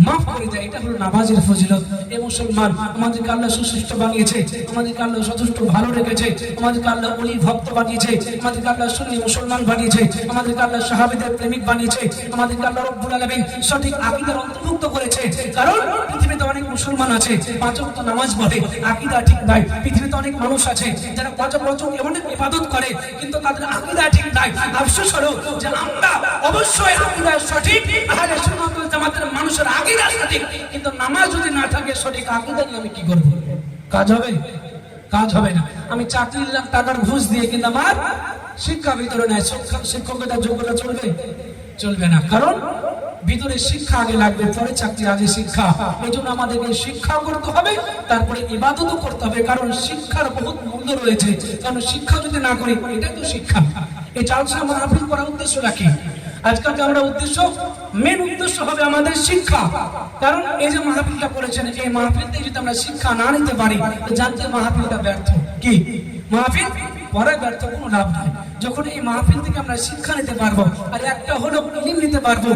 S1: মাফ করে দেয়। এটা হলো নামাজের ফজিলত। এই মুসলমান আমাদেরকে আল্লাহ সুশ্রেষ্ঠ বানিয়েছে, আমাদেরকে আল্লাহ যথেষ্ট ভালো রেখেছে, আমাদেরকে আল্লাহ ওলি ভক্ত বানিয়েছে, আমাদেরকে আল্লাহ সুন্নি মুসলমান বানিয়েছে, আমাদেরকে আল্লাহ সাহাবীদের প্রেমিক বানিয়েছে, আমাদেরকে আল্লাহ রব্বুল আলামিন সঠিক আকীদার অন্তর্ভুক্ত করেছে। কারণ পৃথিবীতে অনেক মুসলমান আছে পাঁচ ওয়াক্ত নামাজ পড়ে, আকীদা ঠিক নাই। পৃথিবীতে অনেক মানুষ আছে যারা পাঁচ ওয়াক্ত অনেক ইবাদত করে কিন্তু তাদের আকীদা ঠিক নাই। আফসোস হলো যে আমরা অবশ্যই আকীদা সঠিক, আহলে সুন্নাত ওয়াল জামাতের মানুষের আকীদা সঠিক, কিন্তু নামাজ যদি না থাকে সঠিক আকীদা নিয়ে আমি কি করব? কাজ হবে? কাজ হবে না। আমি চাকরি নিলাম টাকার ঘুষ দিয়ে, কিন্তু আমার শিক্ষা ভিতরে নাই, শিক্ষকতার যোগ্যতা চলবে? চলবে না। কারণ ভিতরে শিক্ষা আগে লাগবে, পরে চাকরি, আগে শিক্ষা। এই জন্য আমাদেরকে শিক্ষা করতে হবে, তারপরে ইবাদতও করতে হবে। কারণ শিক্ষার বহুত মূল্য রয়েছে। কারণ শিক্ষা যদি না করি, এটা তো শিক্ষা। এই জালসা মাহফিল করার উদ্দেশ্য রাখি আজকাল যে আমরা মেন উদ্দেশ্য হবে আমাদের শিক্ষা। কারণ এই যে মাহফিলটা করেছেন, এই মাহফিল থেকে যদি আমরা শিক্ষা না নিতে পারি তো জানতে মাহফিলটা ব্যর্থ। কি মাহফিল পড়ায় ব্যর্থ, কোনো লাভ নাই। যখন এই মাহফিল থেকে আমরা শিক্ষা নিতে পারবো, আর একটা হলো ইলম নিতে পারবো,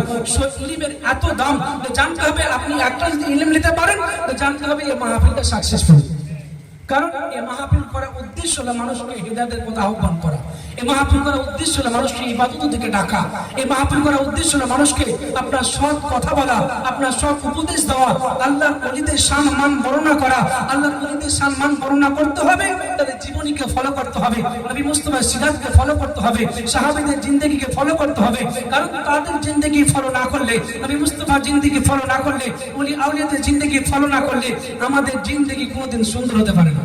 S1: ইলমের এত দাম জানতে হবে। আপনি একটা যদি ইলম নিতে পারেন তো জানতে হবে এই মাহফিলটা সাকসেসফুল। কারণ এই মাহফিল করার উদ্দেশ্য হলো মানুষকে হিদায়াতের পথে আহ্বান করা। এই মাহফিল করার উদ্দেশ্য হলো মানুষকে ইবাদতের দিকে ডাকা। এই মাহফিল করার উদ্দেশ্য হলো মানুষকে আপনার সৎ কথা বলা, আপনার সৎ উপদেশ দেওয়া, আল্লাহর ওলিদের সম্মান বর্ণনা করা। আল্লাহর ওলিদের সম্মান বর্ণনা করতে হবে, তাদের জীবনীকে ফলো করতে হবে, নবী মুস্তাফার সিরাতকে ফলো করতে হবে, সাহাবীদের জিন্দেগিকে ফলো করতে হবে। কারণ তাদের জিন্দেগি ফলো না করলে, নবী মুস্তাফার জিন্দেগি ফলো না করলে, ওলি আউলিয়াদের জিন্দেগি ফলো না করলে আমাদের জিন্দেগি কোনোদিন সুন্দর হতে পারে না।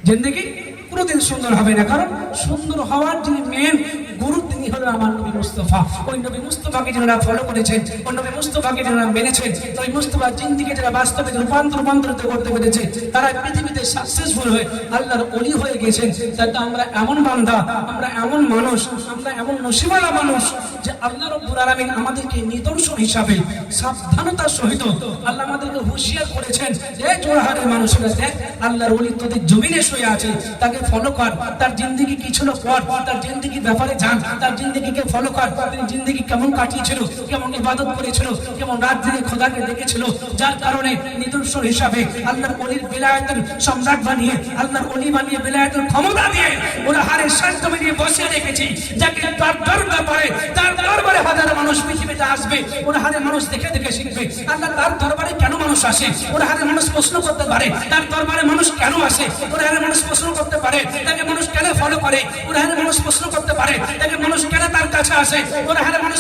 S1: জিন্দেগি কোনোদিন সুন্দর হবে না। কারণ সুন্দর হওয়ার যিনি মেন গুরু তিনি হলেন আমার নবী মুস্তাফা। ওই নবী মুস্তাফাকে যারা ফলো করেছেন, ওই নবী মুস্তাফাকে যারা মেনেছেন, ওই মুস্তাফার জিন্দেগি যারা বাস্তবে রূপান্তরিত করতে পেরেছে, তারা পৃথিবীতে সাকসেসফুল হয়ে আল্লাহর ওলি হয়ে গেছেন। তাই আমরা এমন বান্দা, আমরা এমন মানুষ, আমরা এমন নসিবালা মানুষ যে আল্লাহ রাব্বুল আলামিন আমাদেরকে নিদর্শন হিসাবে সাবধানতার সহিত আল্লাহ আমাদেরকে হুঁশিয়ার করেছেন যে জোড়াহাটের মানুষেরা দেখ আল্লাহর ওলি তোদের জমিনে শুয়ে আছে, তাকে ফলো কর। তার জিন্দেগি কি ছিল পড়, তার জিন্দেগির ব্যাপারে জান, তার জিন্দেগিকে ফলো কর। তিনি জিন্দেগি কেমন কাটিয়েছিল, কেমন ইবাদত করেছিল, কেমন রাত দিনে খোদাকে দেখেছিল, যার কারণে নিদর্শন হিসাবে আল্লাহর ওলির বেলায়েতের সম্রাট বানিয়ে, আল্লাহর ওলি বানিয়ে বেলায়েতের ক্ষমতা দিয়ে ওরা হারের সাধ্যমে নিয়ে বসে রেখেছি। যাকে তার দরবার পড়ে, তার দরবারে হাজার মানুষ পৃথিবীতে আসবে, ওরা হাজার মানুষ দেখে দেখে শিখবে। আল্লাহ তার দরবারে কেন মানুষ আসে, ওরা হাজার মানুষ প্রশ্ন করতে পারে। তার দরবারে মানুষ কেন আসে, ওরা হাজার মানুষ প্রশ্ন করতে পারে। তাকে মানুষ কেন ফলো করে, ওরা হাজার মানুষ প্রশ্ন করতে পারে। তাকে মানুষ কেন তার কাছে আসে, ওরা হাজার মানুষ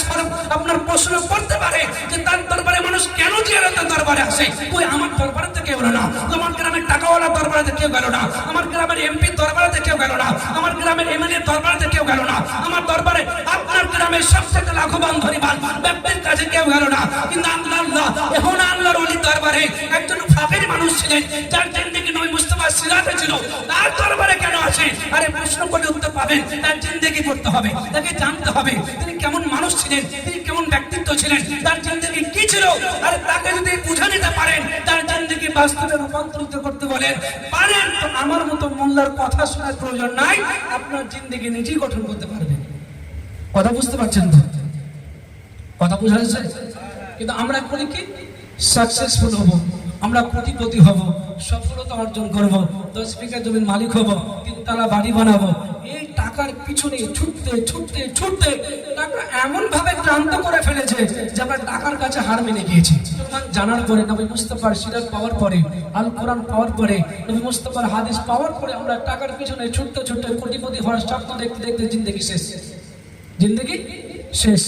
S1: আপনার প্রশ্ন করতে পারে যে তার দরবারে মানুষ কেন জিয়ারতের দরবারে আসে। ওই আমার দরবারে তো কেউ গেল না, আমার গ্রামের টাকাওয়ালা দরবারে কেউ গেল না, আমার গ্রামের এমপি দরবারে কেউ গেল না, আমার গ্রামের এমএলএ দরবারে কেউ গেল না, আমার দরবারে আপনার গ্রামের সবথেকে লাখবান ধনীবান ব্যক্তির কাছে কেউ গেল না। কিন্তু আল্লাহ এখন আল্লাহর ওলির দরবারে একজন ফাকির মানুষ ছিলেন, যার জিন্দেগি নবী মুস্তাফার সিরাতে ছিল, তার দরবারে কেন আসে? আরে প্রশ্ন করে উত্তর পাবেন, তার জিন্দেগি পড়তে হবে, তাকে জানতে হবে তিনি কেমন মানুষ ছিলেন, তিনি কেমন ব্যক্তিত্ব ছিলেন, তার জিন্দেগি কি ছিল। আরে তাকে যদি বুঝে নিতে পারেন, তার জিন্দেগি বাস্তবে রূপান্তরিত করতে বলেন পারেন, তো আমার মতো মোল্লার কথা শোনার প্রয়োজন নাই, আপনার জিন্দেগি নিজেই গঠন করতে পারবেন। কথা বুঝতে পারছেন তো? কথা বোঝা যাচ্ছে? কিন্তু আমরা করি কি, সাকসেসফুল হব, আমরা কোটিপতি হব, সফলতা অর্জন করব, 10 বিঘা জমির মালিক হব, 3 তলা বাড়ি বানাবো। এই টাকা টাকার পিছনে ছুটতে ছুটতে ছুটতে টাকা এমন ভাবে ক্লান্ত করে ফেলেছে যে আমরা টাকার কাছে হার মেনে গিয়েছি। জানার পরে, নবী মুস্তাফার সিরাত পাওয়ার পরে, আল কোরআন পাওয়ার পরে, নবী মুস্তাফার হাদিস পাওয়ার পরে আমরা টাকার পিছনে ছুটতে ছুটতে কোটিপতি হওয়ার স্বপ্ন দেখতে দেখতে জিন্দগি শেষ। জিন্দগি শেষ।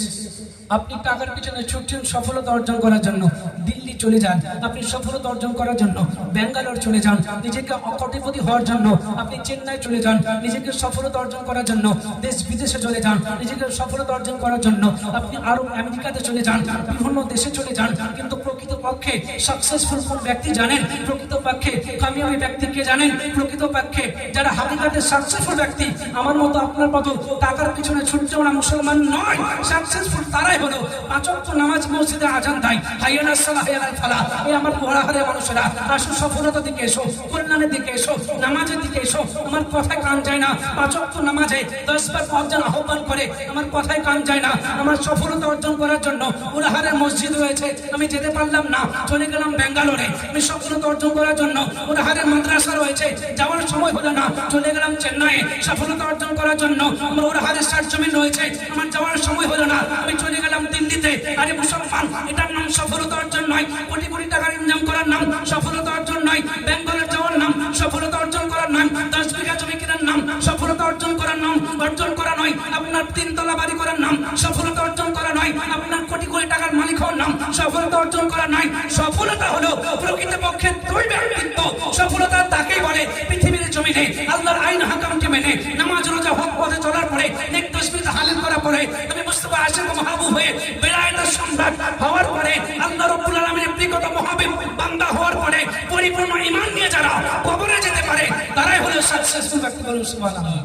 S1: আপনি টাকার পিছনে ছুটছেন সফলতা অর্জন করার জন্য, দিল্লি চলে যান। আপনি সফলতা অর্জন করার জন্য ব্যাঙ্গালোর চলে যান। নিজেকে কোটিপতি হওয়ার জন্য আপনি চেন্নাই চলে যান। নিজেকে সফলতা অর্জন করার জন্য দেশ বিদেশে চলে যান। নিজেকে সফলতা অর্জন করার জন্য আপনি আরব আমেরিকাতে চলে যান, বিভিন্ন দেশে চলে যান। কিন্তু প্রকৃতপক্ষে সাকসেসফুল কোন ব্যক্তি জানেন? প্রকৃতপক্ষে কামিয়াবী ব্যক্তি কে জানেন? প্রকৃতপক্ষে যারা হাকিকাতে সাকসেসফুল ব্যক্তি, আমার মতো আপনার মতো টাকার পিছনে ছুটছে ওরা মুসলমান নয়। সাকসেসফুল তারাই হলো পাঁচ ওয়াক্ত নামাজ মসজিদে আজান দেয়, হাইয়ানাস সালাহ হাইয়ানাল ফালাহ। এই আমার পোড়াহারে মানুষেরা, আসো সফলতার দিকে এসো, কল্যাণের দিকে এসো, নামাজের দিকে এসো। আমার কথায় কান যায় না। পাঁচ ওয়াক্ত নামাজে 10 বার অর্জন আহ্বান করে, আমার কথায় কান যায় না। আমার সফলতা অর্জন করার জন্য পোড়াহারে মসজিদ রয়েছে, আমি যেতে পারলাম না, চলে গেলাম ব্যাঙ্গালোরে। আমি সফলতা অর্জন করার জন্য পোড়াহারে মাদ্রাসা রয়েছে, যাওয়ার সময় হলো না, চলে গেলাম চেন্নাইয়ে। সফলতা অর্জন করার জন্য আমার পোড়াহারে সার্জমিন রয়েছে, আমার যাওয়ার সময় হলো না, আমি চলে গেলাম দিল্লিতে। আরে মুসলমান, এটার নাম সফলতা অর্জন নয়। কোটি কোটি টাকার ইনকাম করার নাম সফলতা অর্জন নয়। ব্যাঙ্গালোর যাওয়ার নাম সফলতা অর্জন করার নাম। 10 বিঘা জমি কেনার নাম সফলতা অর্জন করার নাম। অর্জন করা নয় আপনার 3 তলা বাড়ি করার নাম সফলতা অর্জন করা নয়। আপনার কোটি কোটি টাকার মালিক হওয়ার নাম সফলতা অর্জন করা নয়। সফলতা হলো প্রকৃতপক্ষে দুই ব্যক্তিত্ব। সফলতা তাকেই বলে পৃথিবীর জমিনে আল্লাহর আইন হাকামকে মেনে নামাজ রোজা হক পথে চলার পরে, নেক তসবিহ হালাল করার পরে, নবী মুস্তাফা আশিক ও মাহবুব হয়ে বেলায়েতের সম্রাট হওয়ার পরে, আল্লাহ রাব্বুল আলামিনের প্রিয়তম মুহাব্বিব বান্দা হওয়ার পরে, পরিপূর্ণ ঈমান নিয়ে যারা কবরে যেতে পারে তারাই হলো সাকসেসফুল ব্যক্তি। বলুন সুবহানাল্লাহ।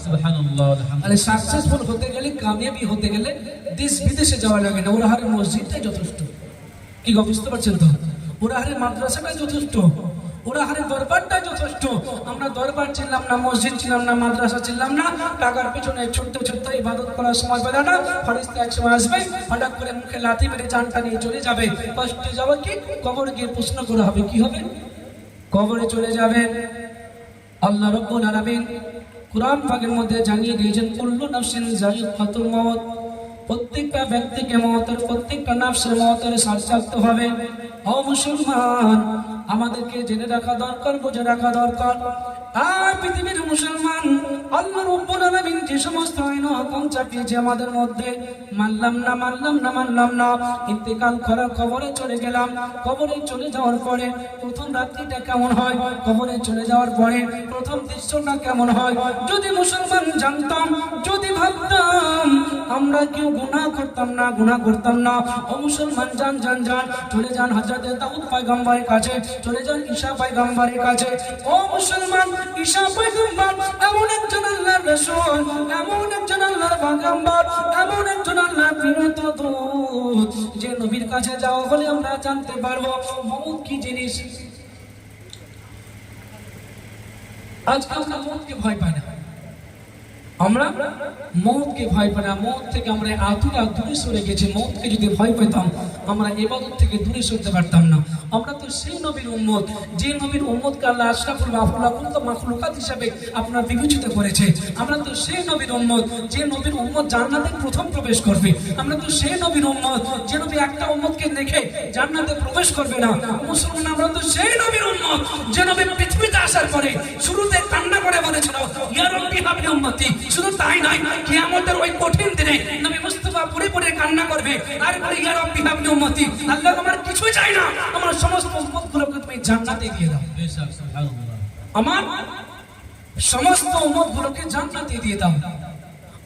S3: সুবহানাল্লাহ।
S1: আরে সাকসেসফুল হতে গেলে, কামিয়াবি হতে গেলে দেশ বিদেশে যাওয়া লাগে না। ওরাহারের মসজিদটাই যথেষ্ট। কি গো, বুঝতে পারছেন তো? ওরাহারের মাদ্রাসাটাই যথেষ্ট, ওরাহারের দরবারটাই যথেষ্ট। আমরা দরবার ছিলাম না, মসজিদ ছিলাম না, মাদ্রাসা ছিলাম না, টাকার পিছনে ছুটতে ছুটতে ইবাদত করার সময় পেলে না। ফেরেশতা এক সময় আসবে, হঠাৎ করে মুখে লাথি মেরে জানটা নিয়ে চলে যাবে। কষ্টে যাওয়া কি? কবরে গিয়ে প্রশ্ন করা হবে, কি হবে? কবরে চলে যাবে। আল্লাহ রাব্বুল আলামিন কুরআন পাকের মধ্যে জানিয়ে দিয়েছেন, কুল্লু নাফসিন যায়িকাতুল মাউত। প্রত্যেকটা ব্যক্তিকে মওতের, প্রত্যেকটা নাফসের মওতের স্বাদ চাখতে হবে। ও মুসলমান, আমাদেরকে জেনে রাখা দরকার, বুঝে রাখা দরকার। আর পৃথিবীর মুসলমান, আল্লাহ রাব্বুল আলামিন যে সমস্ত আইন ও হুকুম চাপিয়েছে আমাদের মধ্যে, মানলাম না, ইন্তেকাল করার কবরে চলে গেলাম। কবরে চলে যাওয়ার পরে প্রথম রাত্রিটা কেমন হয়? কবরে চলে যাওয়ার পরে প্রথম দৃশ্যটা কেমন হয়? যদি মুসলমান জানতাম, যদি ভাবতাম আমরা কেউ গুনাহ করতাম না। ও মুসলমান, যান চলে যান হযরত দাউদ পয়গম্বরের কাছে, চলে যান ঈসা পয়গম্বরের কাছে। ও মুসলমান, ঈসা পয়গম্বর এমন একজন আল্লাহর রাসূল, এমন একজন আল্লাহর পয়গম্বর, এমন একজন আল্লাহর প্রিয়ত দূত, যে নবীর কাছে যাওয়া হলে আমরা জানতে পারবো মওত কি জিনিস। আজকে আমরা মওতকে ভয় পাই না। আমরা মওতকে ভয় পাই না। মওত থেকে আমরা এতটা দূরে সরে গেছি। মওতকে যদি ভয় পেতাম, আমরা ইবাদত থেকে দূরে সরতে পারতাম না। আমরা তো সেই নবীর উম্মত, যে নবীর উম্মতকে আল্লাহ আশরাফুল মাখলুকাত হিসেবে আপনার বিবেচিত করেছে। আমরা তো সেই নবীর উম্মত, যে নবীর উম্মত জান্নাতে প্রথম প্রবেশ করবে। আমরা তো সেই নবীর উম্মত, যে নবী একটা উম্মতকে দেখে জান্নাতে প্রবেশ করবে না। মুসলমান, আমরা তো সেই নবীর উম্মত, যে নবী পৃথিবীতে আসার পরে শুরুতে কান্না করে বলেছিল, ইয়া রাব্বি হাবলি উম্মতি। শুধু তাই নয়, কিয়ামতের ওই কঠিন দিনে নবী মুস্তাফা পড়ে কান্না করবে আর বলে, ইয়া রাব্বি হাবলি উম্মতি, আল্লাহ আমার কিছু চাই না, আমার সমস্ত উম্মতগুলোকে তুমি জান্নাতে দিয়ে দাও।
S3: সুবহানাল্লাহ।
S1: আমার সমস্ত উম্মতগুলোকে জান্নাতে দিয়ে দাও।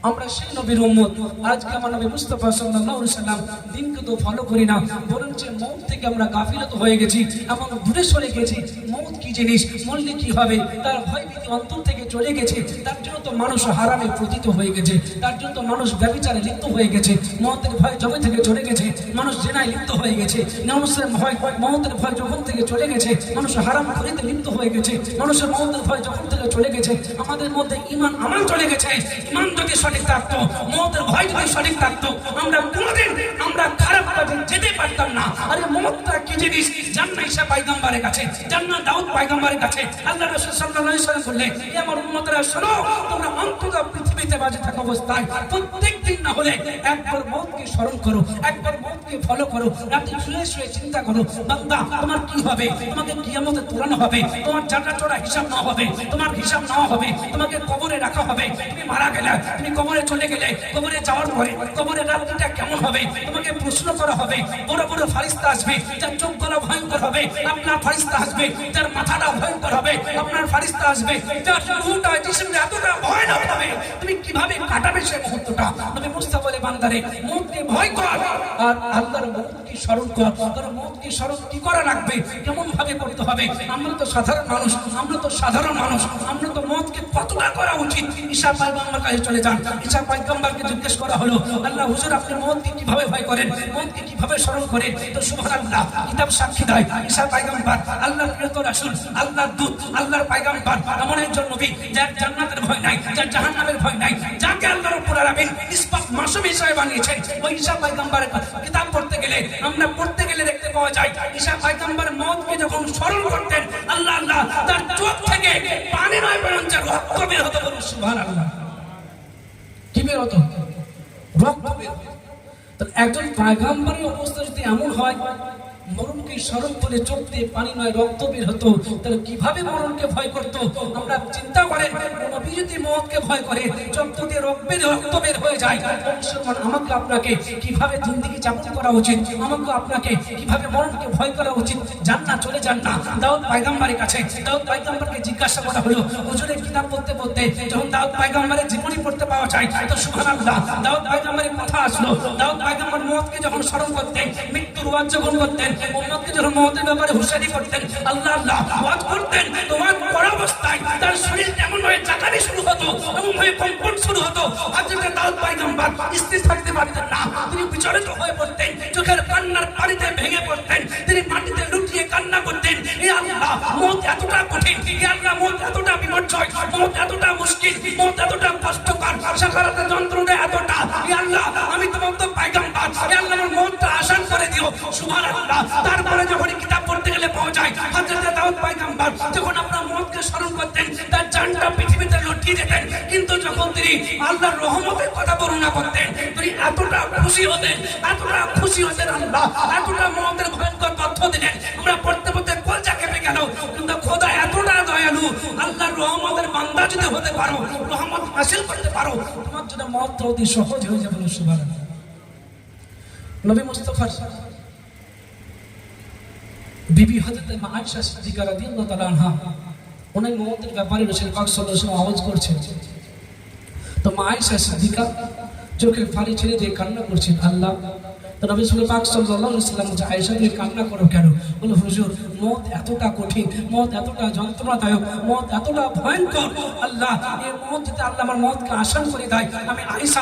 S1: আমরা সেই নবীর উম্মত। আজকে আমার নবী মুস্তাফা সাল্লাল্লাহু আলাইহি সাল্লাম দিনকে তো ফলো করি না, বরঞ্চ মওত থেকে আমরা গাফিলত হয়ে গেছি, এমন দূরে সরে গেছি। মওত কি জিনিস, মরলে কি হবে, তার ভয়ভীতি অন্তর থেকে চলে গেছে। তার জন্য তো মানুষ হারামে পতিত হয়ে গেছে, তার জন্য তো মানুষ ব্যভিচারে লিপ্ত হয়ে গেছে। মওতের ভয় জবে থেকে চলে গেছে, মানুষ জেনায় লিপ্ত হয়ে গেছে। মানুষের ভয়, মওতের ভয় যখন থেকে চলে গেছে, মানুষ হারাম করিতে লিপ্ত হয়ে গেছে। মানুষের মওতের ভয় যখন থেকে চলে গেছে, আমাদের মধ্যে ঈমান আমল চলে গেছে। ঈমান যদি সঠিক থাকতো, মওতের ভয় যদি সঠিক থাকতো, আমরা কোনোদিন আমরা খারাপ কাজে যেতে পারতাম না। আরে মওতটা কি জিনিস? জান্নাত ঈসা পয়গম্বরের কাছে, জান্নাত দাউদ পয়গম্বরের কাছে আল্লাহ রাসূল সাল্লাল্লাহু আলাইহি ওয়াসাল্লাম বললেন, হে আমার উম্মতরা শোনো, তোমরা অন্তত পৃথিবীতে বেঁচে থাকা অবস্থায় প্রত্যেকদিন না হলে একবার মওতকে স্মরণ করো, একবার মওতকে ফলো করো, রাতে শুয়ে শুয়ে চিন্তা করো, বান্দা তোমার কি হবে? তোমাকে কিয়ামতে তোলানো হবে, তোমার জান্নাত চড়া হিসাব না হবে, তোমার হিসাব না হবে, তোমাকে কবরে রাখা হবে। তুমি মারা গেলে, তুমি কবরে চলে গেলে, কবরে যাওয়ার পরে কবরের রাত্রিটা কেমন হবে তোমাকে প্রশ্ন করা হবে। বড় বড় ফারিস্তা আসবে, যার চোখ গলা ভয়ঙ্কর হবে, আপনার ফারিস্তা আসবে, যার মাথাটা ভয়ঙ্কর হবে, আপনার ফারিস্তা আসবে, যার রূহটা জিসিমটা এতটা ভয়ানক হবে, তুমি কিভাবে কাটাবে সেই মুহূর্তটা? নবী মুস্তাফা বলে, বান্দারে মওতকে ভয় কর আর আল্লাহর মওতকে স্মরণ কর। কারণ মওতকে স্মরণ কি করা লাগবে, কেমন ভাবে করতে হবে? আমরা তো সাধারণ মানুষ, আমরা তো মওতকে কতটা করা উচিত? ঈসা পয়গম্বর কাছে চলে যান, ঈসা পয়গম্বরকে জিজ্ঞেস করা হলো, আল্লাহ হুজুর আপনি মওতকে কিভাবে ভয় করেন, মওতকে কিভাবে স্মরণ করেন? তো সুবহানাল্লাহ, কিতাব সাক্ষী দেয় ঈসা পয়গম্বর আল্লাহর প্রিয় রাসূল, আল্লাহর দূত, আল্লাহর পয়গম্বর, এমন একজন নবী যার জান্নাতের ভয় নাই, যার জাহান্নামের ভয় নাই, যাকে আল্লাহ রাব্বুল আলামিন নিষ্পাপ মাসুম হিসেবে বানিয়েছেন। ওই ঈসা পয়গম্বরের কিতাব পড়তে গেলে, আমরা পড়তে গেলে দেখতে পাওয়া যায় ঈসা পয়গম্বর মওতকে যখন স্মরণ করতেন, আল্লাহ আল্লাহ তার চোখ থেকে পানি নয় বরঞ্চ রক্ত বের হতো। বলুন সুবহানাল্লাহ। কি বের হতো? রক্ত বের হতো। তো একজন পয়গম্বরের অবস্থা যদি এমন হয়, মরণকে স্মরণ করে চোখ দিয়ে পানি নয় রক্ত বের হতো, তাহলে কিভাবে মরণকে ভয় করতো? আমরা চিন্তা করেন, নবী যদি মওতকে ভয় করে, চোখ দিয়ে রক্ত বের হয়ে যায়, মুসলমান আমাকে আপনাকে কিভাবে জিন্দেগি যাপন করা উচিত? আমাকে আপনাকে কিভাবে মরণকে ভয় করা উচিত? জান্নাত চলে যান না দাউদ পয়গম্বরের কাছে। দাউদ পয়গম্বরকে জিজ্ঞাসা করা হলো, হুজুরের কিতাব পড়তে পড়তে যখন দাউদ পয়গম্বরের জীবনী পড়তে পাওয়া যায়, তো সুবহানাল্লাহ দাউদ পয়গম্বরের কথা আসলো। দাউদ পয়গম্বর মওতকে যখন স্মরণ করতেন, মৃত্যুর ওয়াজ যখন করতেন, উম্মতকে যখন মওতের ব্যাপারে হুঁশিয়ারি করতেন, আল্লাহ আল্লাহ ওয়াজ করতেন, তো ওয়াজ করা অবস্থায় তার শরীর এমন হয়ে চাকানি শুরু হতো, এমন হয়ে কম্পন শুরু হতো, হযরত দাউদ পয়গম্বর স্থির থাকতে পারতেন না, তিনি বিচলিত হয়ে পড়তেন, চোখের কান্নার পানিতে ভেঙে পড়তেন, তিনি মাটিতে লুটিয়ে কান্না করতেন, হে আল্লাহ মওত এতটা কঠিন, হে আল্লাহ মওত এতটা বিপর্যয়, মওত এতটা মুশকিল, মওত এতটা কষ্টকর, সাকারাতের যন্ত্রণা এতটা, হে আল্লাহ আমি তোমার তো পয়গম্বর, হে আল্লাহ আমার মওতটা আসান করে দিও। সুবহানাল্লাহ। তারপরে যখন কিতাব পড়তে গেলে পাওয়া যায় হযরত দাউদ পয়গম্বর যখন আপনার মওতকে স্মরণ করতেন, তার জানটা পৃথিবীতে লুটিয়ে দিতেন, কিন্তু যখন তিনি আল্লাহর রহমতের কথা বর্ণনা করতেন, তিনি এতটা খুশি হতেন, আল্লাহ এতটা মওতের ভয়ঙ্কর তথ্য দিলেন, আমরা পড়তে পড়তে কলজা কেঁপে গেল। কিন্তু খোদা এতটা দয়ালু, আল্লাহর রহমতের বান্দা যদি হতে পারো, রহমত হাসিল করতে পারো, তোমার জন্য মওতটা অতি সহজ হয়ে যাবে। সুবহানাল্লাহ। নবী মুস্তাফা বিবি হযরত আয়েশা সিদ্দিকা রাদিয়াল্লাহু তাআলা আনহা উনি মওতের ব্যাপারে রাসূল পাক সাল্লাল্লাহু আলাইহি ওয়াসাল্লাম আওয়াজ করছেন, তো আয়েশা সিদ্দিকা চোখে পানি ছেড়ে দিয়ে কান্না করছেন। আল্লাহ তো নবী পাক সাল্লাল্লাহু আলাইহি ওয়াসাল্লাম বলছে, আয়েশা তুমি কান্না করো কেন? বলে, হুজুর মওত এতটা কঠিন, মওত এতটা যন্ত্রণাদায়ক, মওত এতটা ভয়ঙ্কর, আল্লাহ এই মওত যদি আল্লাহ আমার মওতকে আসান করে দেয়, আমি আয়েশা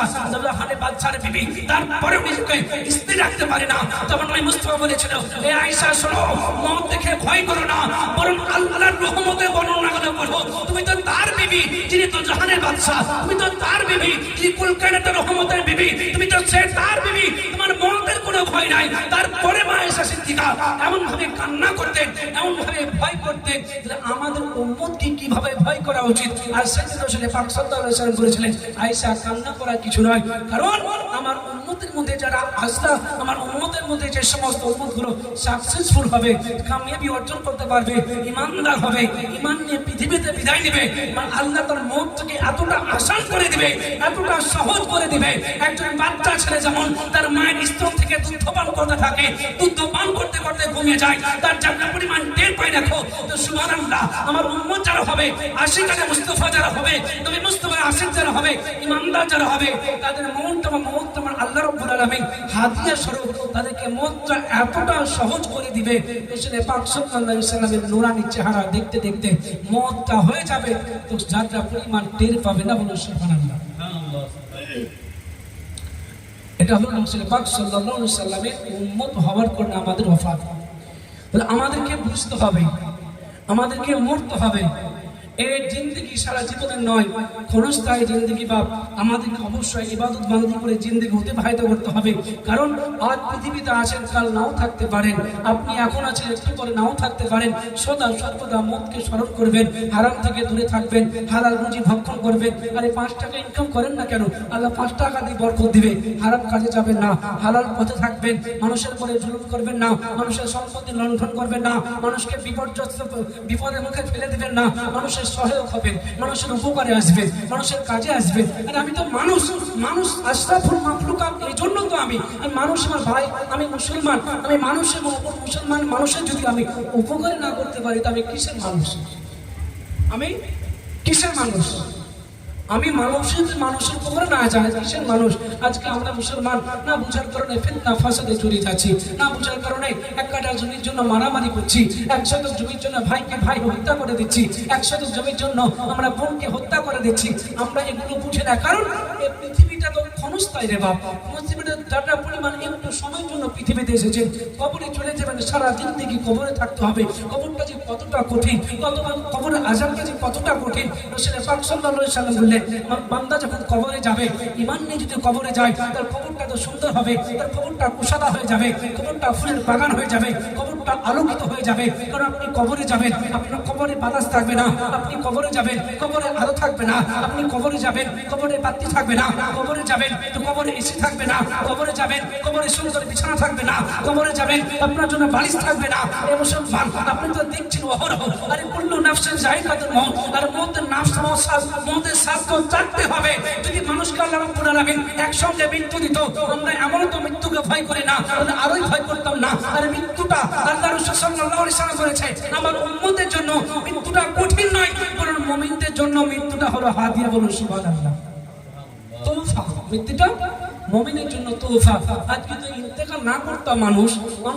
S1: হানে বাদশার বিবি, তারপরে নিজেকে স্থির রাখতে পারি না। তখন নবী মুস্তাফা বলেছিল, হে আয়েশা শোনো, মওত দেখে ভয় করো না, বরং আল্লাহর রহমতের বর্ণনা করো। তুমি তো তার বিবি যিনি তো জাহানের বাদশা, তুমি তো তার বিবি যিনি কুল কায়নাতের রহমতের বিবি, তুমি তো সে তার বিবি, তোমার মওতের কোনো ভয় নাই। তারপরে মা আয়েশা সিদ্দিকা এমন ভাবে কান্না করতেন, এমন ভাবে ভয় করতেন, আমাদের উম্মতকে কিভাবে ভয় করা উচিত। আর সেদিন রাসূল পাক সাল্লাল্লাহু আলাইহি ওয়াসাল্লাম বলেছিলেন, আয়েশা কান্না করা কিছু নয়, কারণ আমার উম্মতের মধ্যে যারা আসলা, আমার উম্মতের মধ্যে যে সমস্ত উম্মতগুলো সাকসেসফুল হবে, কামিয়াবি অর্জন করতে পারবে, ঈমানদার হবে, ঈমান নিয়ে পৃথিবীতে বিদায় নেবে, আল্লাহ তার মওতকে এতটা আসান করে দিবে, এতটা সহজ করে দিবে। একজন বাচ্চা ছেলে যেমন তার মায়ের স্তন থেকে দুধ পান করতে থাকে, দুধ পান করতে করতে ঘুমিয়ে যায়, তার জান্নাত পরিমাণ টের পায় রাখো। তো সুবহানাল্লাহ, আমার উম্মত যারা হবে, আশিকানে মুস্তাফা যারা হবে, নবী মুস্তাফার আশিক যারা হবে, ঈমানদার যারা হবে, তাদের মওতটা আল্লাহ রাব্বুল আলামিন হাদিয়া স্বরূপ তাদেরকে মওতটা এতটা সহজ করে দিবে, রাসূল পাক সাল্লাল্লাহু আলাইহি ওয়াসাল্লামের নূরানি চেহারা দেখতে দেখতে মওতটা হয়ে যাবে, তো যাত্রা পরিমাণ টের পাবে না। বলো সুবহানাল্লাহ। এটা হলো রাসূল পাক সাল্লাল্লাহু আলাইহি ওয়াসাল্লামের উম্মত হওয়ার কারণে আমাদের ওয়াফাত। তাহলে আমাদেরকে বুঝতে হবে, আমাদেরকে মরতে হবে, এই জিন্দেগি সারা জীবনের নয়, ক্ষণস্থায়ী জিন্দেগি বাপ। আমাদেরকে অবশ্যই ইবাদত বান্দি করে জিন্দেগি অতিবাহিত করতে হবে। কারণ আজ পৃথিবীতে আছেন, কাল নাও থাকতে পারেন। আপনি এখন আছেন, একটু পরে নাও থাকতে পারেন। সদা সর্বদা মতকে স্মরণ করবেন, হারাম থেকে দূরে থাকবেন, হালাল রুজি ভক্ষণ করবেন। আরে 5 টাকা ইনকাম করেন না কেন, আল্লাহ 5 টাকা দিয়ে বরকত দিবে। হারাম কাজে যাবেন না, হালাল পথে থাকবেন, মানুষের পরে জুলুম করবেন না, মানুষের সম্পত্তি লণ্ঠন করবেন না, মানুষকে বিপদের মুখে ফেলে দিবেন না, মানুষের সহায়ক হবেন, মানুষের উপকারে আসবেন, মানুষের কাজে আসবেন। আর আমি তো মানুষ আশরাফুল মাখলুকাত, এই জন্য তো আমি মানুষ, আমার ভাই, আমি মুসলমান, আমি মানুষের মুসলমান মানুষের যদি আমি উপকার না করতে পারি, তবে কিসের মানুষ? আমি কিসের মানুষ? আমি মানুষের উপকার না জানি কিসের মানুষ? আজকে আমরা মুসলমান না বুঝার কারণে ফিতনা ফাসাদে জড়িয়ে যাচ্ছি, না বুঝার কারণে এক কাঠা জমির জন্য মারামারি করছি, 1 শতক জমির জন্য ভাইকে ভাই হত্যা করে দিচ্ছি, 1 শতক জমির জন্য আমরা বোনকে হত্যা করে দিচ্ছি। আমরা এগুলো বুঝে না, কারণ এই পৃথিবীটা তো ক্ষণস্থায়ী রে বাপ। পৃথিবীটা যারা পরিমাণ একটু সময়ের জন্য পৃথিবীতে এসেছেন, কবরে চলে যাবেন, সারা জিন্দেগি কবরে থাকতে হবে। কবরটা যে কতটা কঠিন, কবরের আযাবটা যে কতটা কঠিন, রাসূল পাক সাল্লাল্লাহু আলাইহি সাল্লাম বললেন, বান্দা যখন কবরে যাবে, ঈমান নিয়ে যদি কবরে যায়, তার কবরটা তো সুন্দর হবে, তার কবরটা কুশাদা হয়ে যাবে, কবরটা ফুলের বাগান হয়ে যাবে, কবরটা আলোকিত হয়ে যাবে। কারণ আপনি কবরে যাবেন, আপনার কবরে বাতাস থাকবে না, আপনি কবরে যাবেন, কবরে আলো থাকবে না, আপনি কবরে যাবেন, কবরে বাতি থাকবে না, কবরে যাবেন তো কবরে এসি থাকবে না, কবরে যাবেন, কবরে সুন্দর বিছানা থাকবে না, কবরে যাবেন, আপনার জন্য বালিশ থাকবে না। এই মুসলমান, আপনি তো দেখছেন অহরহ, আরে কুল্লু নাফসিন যায়কাতুল মউত, আর মউতের মউতের স্বাদ তো চাটতে হবে। যদি মানুষকে আল্লাহ রাব্বুল আলামিন একসঙ্গে মৃত্যু দিত, আমরা এমন তো মৃত্যুকে ভয় করি না, আমরা আরোই ভয় করতাম না। আর মৃত্যুটা আল্লাহ রাসূল সাল্লাল্লাহু আলাইহি সাল্লাম বলেছে, আমার উম্মতের জন্য মৃত্যুটা কঠিন নয়, বরং মুমিনদের জন্য মৃত্যুটা হলো হাদিয়া। বলুন সুবহানাল্লাহ। তোফা, মৃত্যুটা মুমিনের জন্য তোফা। আজ যদি ইন্তেকাল না করতাম, মানুষ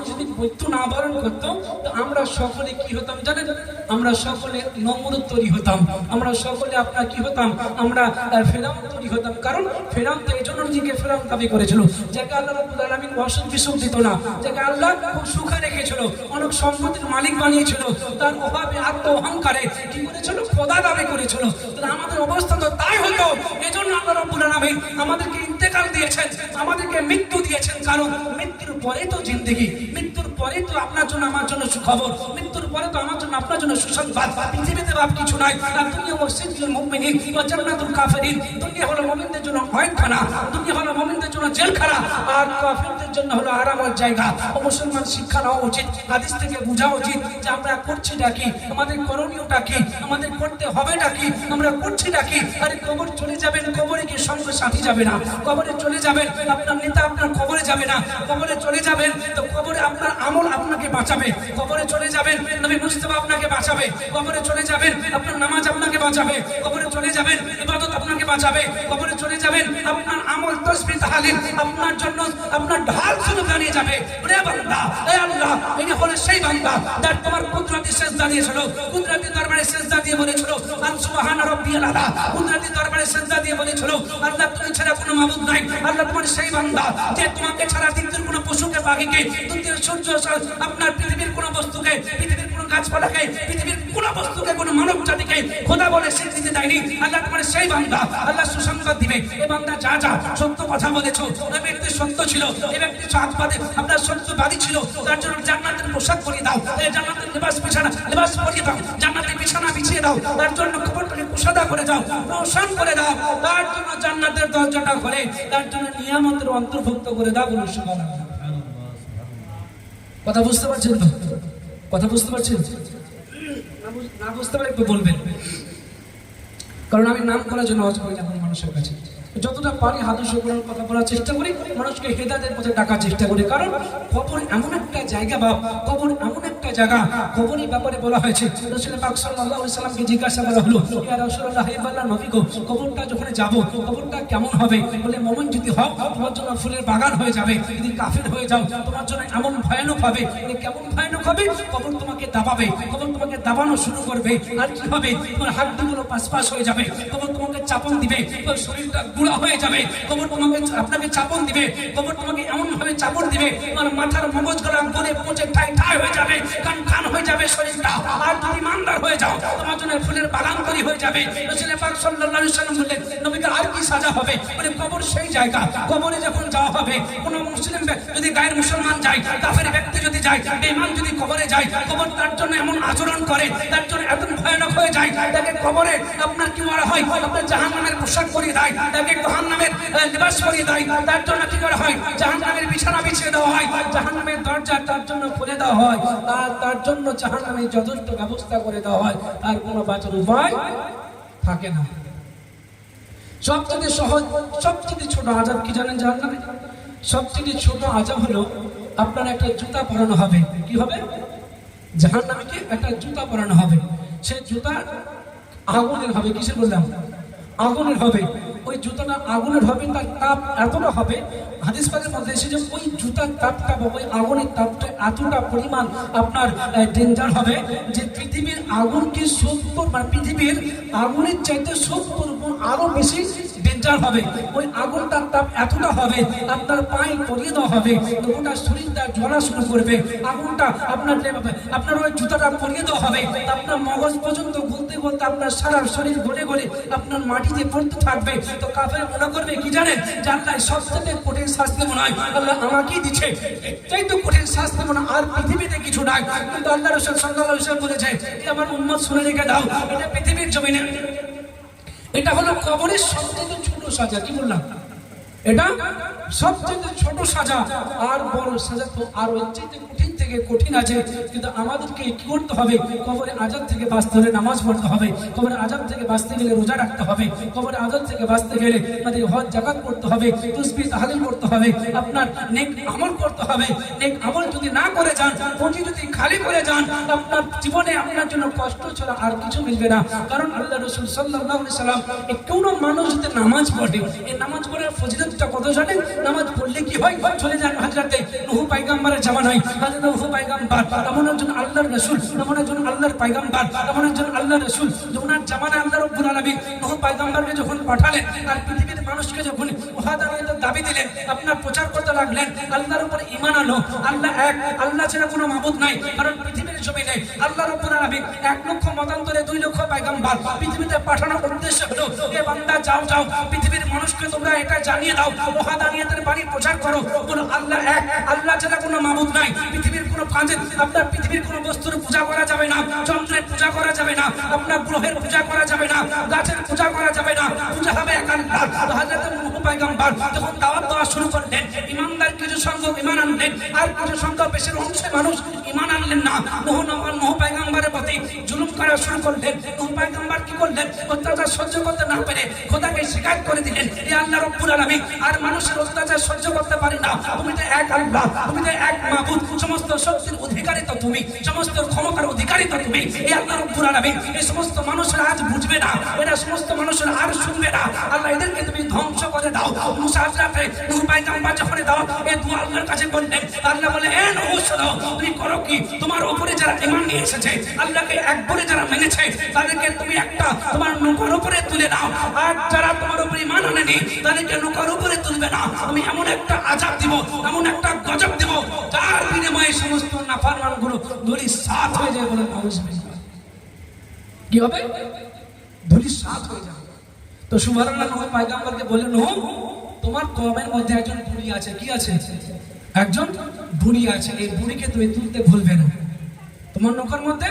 S1: যদি মৃত্যু না বরণ করতো, তো আমরা সকলে কি হতাম জানেন? আমরা সকলে নমরুদ তৈরি হতাম, আমরা সকলে আপনার কি হতাম? আমরা ফেরাউন তৈরি হতাম। কারণ ফেরাউন তো এই জন্য নিজেকে ফেরাউন দাবি করেছিল, যাকে আল্লাহ রাব্বুল আলামিন অসুখ বিসুখ দিত না, যাকে আল্লাহ খুব সুখে রেখেছিল, অনেক সম্পত্তির মালিক বানিয়েছিল, তার অভাবে আত্ম অহংকারে কি করেছিল? খোদা দাবি করেছিল। তাহলে আমাদের অবস্থা তো তাই হতো। এই জন্য আল্লাহ রাব্বুল আলামিন আমাদেরকে ইন্তেকাল দিয়েছেন, আমাদেরকে মৃত্যু দিয়েছেন। কারণ মৃত্যুর পরে তো জিন্দেগি, মৃত্যুর পরে তো আপনার জন্য আমার জন্য সুখবর, মৃত্যুর পরে তো আমার জন্য আপনার জন্য সুসংবাদ। পৃথিবীতে বাপ কিছু নাই, আর দুনিয়া মসজিদুল মুমিনিন ওয়া জান্নাতুল কাফিরিন। দুনিয়া হলো মুমিনদের জন্য ভয়খানা, দুনিয়া হলো মুমিনদের জন্য জেলখানা, আর কাফিরদের জন্য হলো আরামের জায়গা। ও মুসলমান, শিক্ষা নেওয়া উচিত, হাদিস থেকে বোঝা উচিত যে আমরা করছিটা কি, আমাদের করণীয়টা কি, আমাদের করতে হবেটা কি, আমরা করছিটা কি। আরে কবর চলে যাবেন, কবরে কি সঙ্গে সাথী যাবে না? কবরে চলে যাবেন, আপনার নেতা আপনার কবরে যাবে না। কবরে চলে যাবেন তো কবরে আপনার আমল আপনাকে বাঁচাবে। কবরে চলে যাবেন, নবী মুস্তাফা আপনাকে বাঁচাবে। কবরে চলে যাবেন, আপনার নামাজ আপনাকে বাঁচাবে। কবরে চলে যাবেন, ইবাদত আপনাকে বাঁচাবে। কবরে চলে যাবেন, আপনার আমল তাসবিহ তাহলিল আপনার জন্য আপনার ঢাল শুরু দাঁড়িয়ে যাবে। ওরে বান্দা, এ আল্লাহ, এই হলো সেই বান্দা যার তোমার কুদরতি সেজদা দিয়েছিল, কুদরতি দরবারে সেজদা দিয়ে বলেছিল সুবহান রাব্বিয়াল আলা, কুদরতি দরবারে সেজদা দিয়ে বলেছিল আল্লাহ তুমি ছাড়া কোনো মাবুদ নাই। আল্লাহ তোমার সেই বান্দা যে তোমাকে ছাড়া দ্বিতীয় কোনো পশুকে, পাখিকে, দ্বিতীয় সূর্য, আপনার পৃথিবীর কোনো বস্তুকে, পৃথিবীর কোনো গাছপালাকে, পৃথিবীর কোনো বস্তুকে, কোনো মানব জাতিকে খোদা বলে স্বীকৃতি দেয়নি। আল্লাহ তোমার সেই বান্দা, আল্লাহ সুসংবাদ দিবে, এ বান্দা যা যা সত্য কথা বলেছো, এই ব্যক্তি সত্য ছিল, এই ব্যক্তি সত্যবাদী, আপনার সত্যবাদী ছিল, তার জন্য জান্নাতের পোশাক পরিয়ে দাও, এই জান্নাতের লেবাস পরিয়ে দাও, জান্নাতের বিছানা বিছিয়ে দাও, তার জন্য কবরটাকে কুশাদা করে দাও, রোশন করে দাও, তার জন্য জান্নাতের দরজাটা খুলে, তার জন্য নিয়ামতের অন্তর্ভুক্ত করে দাও। বলুন সুবহানাল্লাহ। কথা বুঝতে পারছেন তো? কথা বুঝতে পারছেন? না বুঝতে পারলে একটু বলবেন, কারণ আমি নাম করার জন্য আওয়াজ করি না কোনো মানুষের কাছে। যতটা পারি হাদিস কোরআন কথা বলার চেষ্টা করি, মানুষকে হেদায়েতের পথে ডাকার চেষ্টা করি। কারণ কবর এমন একটা জায়গা, বাপ, কবর এমন একটা জায়গা, কবরের ব্যাপারে বলা হয়েছে, রাসূল পাক সাল্লাল্লাহু আলাইহি সাল্লামকে জিজ্ঞাসা করা হলো, ইয়া রাসূলুল্লাহ, হে আল্লাহর নবী গো, কবরটা যখন যাব, কবরটা কেমন হবে? বলে, মুমিন যদি হও তোমার জন্য ফুলের বাগান হয়ে যাবে, যদি কাফির হয়ে যাও তোমার জন্য এমন ভয়ানক হবে। কেমন ভয়ানক হবে? কবর তোমাকে দাবাবে, কবর তোমাকে দাবানো শুরু করবে। আর কি হবে? তোমার হাড়গুলো পাশ হয়ে যাবে, কবর তোমাকে চাপন দিবে, তোমার শরীরটা গুঁড়া হয়ে যাবে, কবর তোমাকে আপনাকে চাপন দিবে, কবর তোমাকে এমন ভাবে চাপন দিবে তোমার মাথার মগজগুলো গলে পচে ঠাই হয়ে যাবে, কান হয়ে যাবে শরীরটা। আর যদি ইমানদার হয়ে যাও তোমার জন্য ফুলের বাগান তৈরি হয়ে যাবে। রাসূল পাক সাল্লাল্লাহু আলাইহি ওয়াসাল্লাম বললেন, নবীকে আর কি সাজা হবে? বলে কবর সেই জায়গা, কবরে যখন যাওয়া হবে, কোনো মুসলিম যদি গায়ের মুসলমান যায়, কাফের ব্যক্তি যদি যায়, বেঈমান যদি কবরে যায়, কবর তার জন্য এমন আচরণ করে, তার জন্য এত ভয়ানক হয়ে যায়, তাকে কবরে আপনার কি করা হয়? আপনার জাহান্নামের পোশাক পরিয়ে দেয়, তাকে জাহান্নামের লিবাস পরিয়ে দেয়, তার জন্য কি করা হয়? জাহান্নামের বিছানা বিছিয়ে দেওয়া হয়, জাহান্নামের দরজা তার জন্য খুলে দেওয়া হয়, আর তার জন্য জাহান্নামের যথেষ্ট ব্যবস্থা করে দেওয়া হয়, তার কোনো বাঁচার উপায় থাকে না। সবচেয়ে সহজ, সবচেয়ে ছোট আযাব কি জানেন জাহান্নামে? সবচেয়ে ছোট আযাব হলো আপনার একটা জুতা পরানো হবে। কি হবে? জাহান্নামে কি একটা জুতা পরানো হবে, সেই জুতা আগুনের হবে। কিসের বললাম? আগুনের হবে। ওই জুতাটা আগুনের হবে, তার তাপ এতটা হবে, হাদিস পাকের মধ্যে এসেছে ওই জুতার তাপটা বা ওই আগুনের তাপটা এতটা পরিমাণ আপনার ডেঞ্জার হবে যে পৃথিবীর আগুনকে 70 মানে পৃথিবীর আগুনের চাইতে 70 গুণ আরো বেশি ডেঞ্জার হবে। ওই আগুনটার তাপ এতটা হবে আপনার পায়ে পরিয়ে দেওয়া হবে, তো গোটা শরীরটা জ্বলা শুরু করবে। আগুনটা আপনার ওই জুতাটা পরিয়ে দেওয়া হবে, আপনার মগজ পর্যন্ত গলতে গলতে আপনার সারা শরীর গলে গলে আপনার মাটিতে পড়তে থাকবে। তো কাফের মনে করবে কি জানেন? যে আল্লাহ সবচেয়ে কঠিন শাস্তি মনে হয় আল্লাহ আমাকেই দিচ্ছে, এটাই তো কঠিন শাস্তি মনে হয়, আর পৃথিবীতে কিছু নাই। কিন্তু আল্লাহ রাসূল সাল্লাল্লাহু আলাইহি ওয়াসাল্লাম বলেছে, আমার উম্মত শুনে রেখে দাও, এটা পৃথিবীর জমিনে, এটা হলো কবরের সবচেয়ে ছোট সাজা। কি বললাম? এটা সবচেয়ে ছোট সাজা, আর বড় সাজা তো আর ওই চাইতে কঠিন থেকে কঠিন আছে। কিন্তু আমাদেরকে কি করতে হবে? কবরে আযাব থেকে বাঁচতে হলে নামাজ পড়তে হবে, কবরে আযাব থেকে বাঁচতে গেলে রোজা রাখতে হবে, কবরে আযাব থেকে বাঁচতে গেলে আমাদের হজ যাকাত করতে হবে, তাসবিহ তাহলিল করতে হবে, আপনার নেক আমল করতে হবে। নেক আমল যদি না করে যান, পুঁজি যদি খালি করে যান, আপনার জীবনে আপনার জন্য কষ্ট ছাড়া আর কিছু মিলবে না। কারণ আল্লাহ রাসূল সাল্লাল্লাহু আলাইহি সাল্লাম কোনো মানুষ যদি নামাজ পড়ে, এই নামাজ পড়ার ফজিলতটা কত জানেন? নামাজ পড়লে কি হয়? চলে যান হযরতে নূহ পয়গম্বরের জামানায়, হযরত নূহ পয়গম্বর এমন একজন আল্লাহর রাসূল, এমন একজন আল্লাহর পয়গম্বর, এমন একজন আল্লাহর রাসূল, ওনার জামানায় আল্লাহ রাব্বুল আলামিন নূহ পয়গম্বরকে যখন পাঠালেন আর পৃথিবীর মানুষকে যখন ওয়াহাদানিয়তের দাবি দিলেন, আপনার প্রচার করতে লাগলেন, আল্লাহর উপর ঈমান আনো, আল্লাহ এক, আল্লাহ ছাড়া কোনো মাবুদ নাই। কারণ পৃথিবীর জমিনে আল্লাহ রাব্বুল আলামিন 1 লক্ষ মতান্তরে 2 লক্ষ পয়গম্বর পৃথিবীতে পাঠানোর উদ্দেশ্য হলো, এ বান্দা যাও যাও পৃথিবীর মানুষকে তোমরা এটা জানিয়ে দাও, ওয়াহাদানিয়তের বাণী প্রচার করো, বলো আল্লাহ এক, আল্লাহ ছাড়া কোনো মাবুদ নাই। পৃথিবীর কোনো কাজে আপনার পৃথিবীর কোনো বস্তুর পূজা করা যাবে না, চন্দ্রের পূজা করা যাবে না, আপনার গ্রহের পূজা করা যাবে না, গাছের পূজা করা যাবে না, পূজা হবে এক আল্লাহ। হযরত নূহ পয়গম্বর যখন দাওয়াত দেওয়া শুরু করলেন, ইমানদার কিছু সংখ্যক ঈমান আনলেন, আর কিছু সংখ্যক বেশির অংশ মানুষ ঈমান আনলেন না। নূহ পয়গম্বরের প্রতি জুলুম করা শুরু করলেন। নূহ পয়গম্বর কি করলেন? অত্যাচার সহ্য করতে না পেরে খোদাকে শিকায়ত করে দিলেন, হে আল্লাহ রাব্বুল আলামিন, আর মানুষের অত্যাচার সহ্য করতে পারি না, তুমি তো এক আল্লাহ, তুমি তো এক মাবুদ, সমস্ত শক্তির অধিকারী তো তুমি, সমস্ত ক্ষমতার অধিকারী তো তুমি, হে আল্লাহ রাব্বুল আলামিন। এই সমস্ত মানুষরা আজ বুঝবে না, এরা সমস্ত মানুষরা আর শুনবে না, আল্লাহ এদেরকে তুমি ধ্বংস করে দাও। মুসা হযরতে নূহ পয়গম্বর যখন দাও এই দুয়া আল্লাহর কাছে করলেন, আল্লাহ বলে, হে নূহ শোনো, তুমি করো কি? তোমার উপরে যারা ঈমান নিয়ে এসেছে, আল্লাহকে এক বলে যারা মেনেছে, তাদেরকে তুমি একটা তোমার নৌকার উপরে তুলে দাও, আর যারা তোমার উপরে ঈমান আনেনি তাদেরকে নৌকার উপরে তুলবে না। আমি এমন একটা আযাব দিব, এমন একটা গজব দিব, যার বিনিময়ে সমস্ত নাফরমানগুলো ধূলিসাৎ হয়ে যায়। বলে নাউযুবিল্লাহ। কি হবে? ধূলিসাৎ হয়ে যাবে। তো সুবহানাল্লাহ, নূহ পয়গম্বরকে বললেন, নূহ, তোমার কওমের মধ্যে একজন বুড়ি আছে। কি আছে? একজন বুড়ি আছে, এই বুড়িকে তুমি তুলতে ভুলবে না, তোমার নৌকার মধ্যে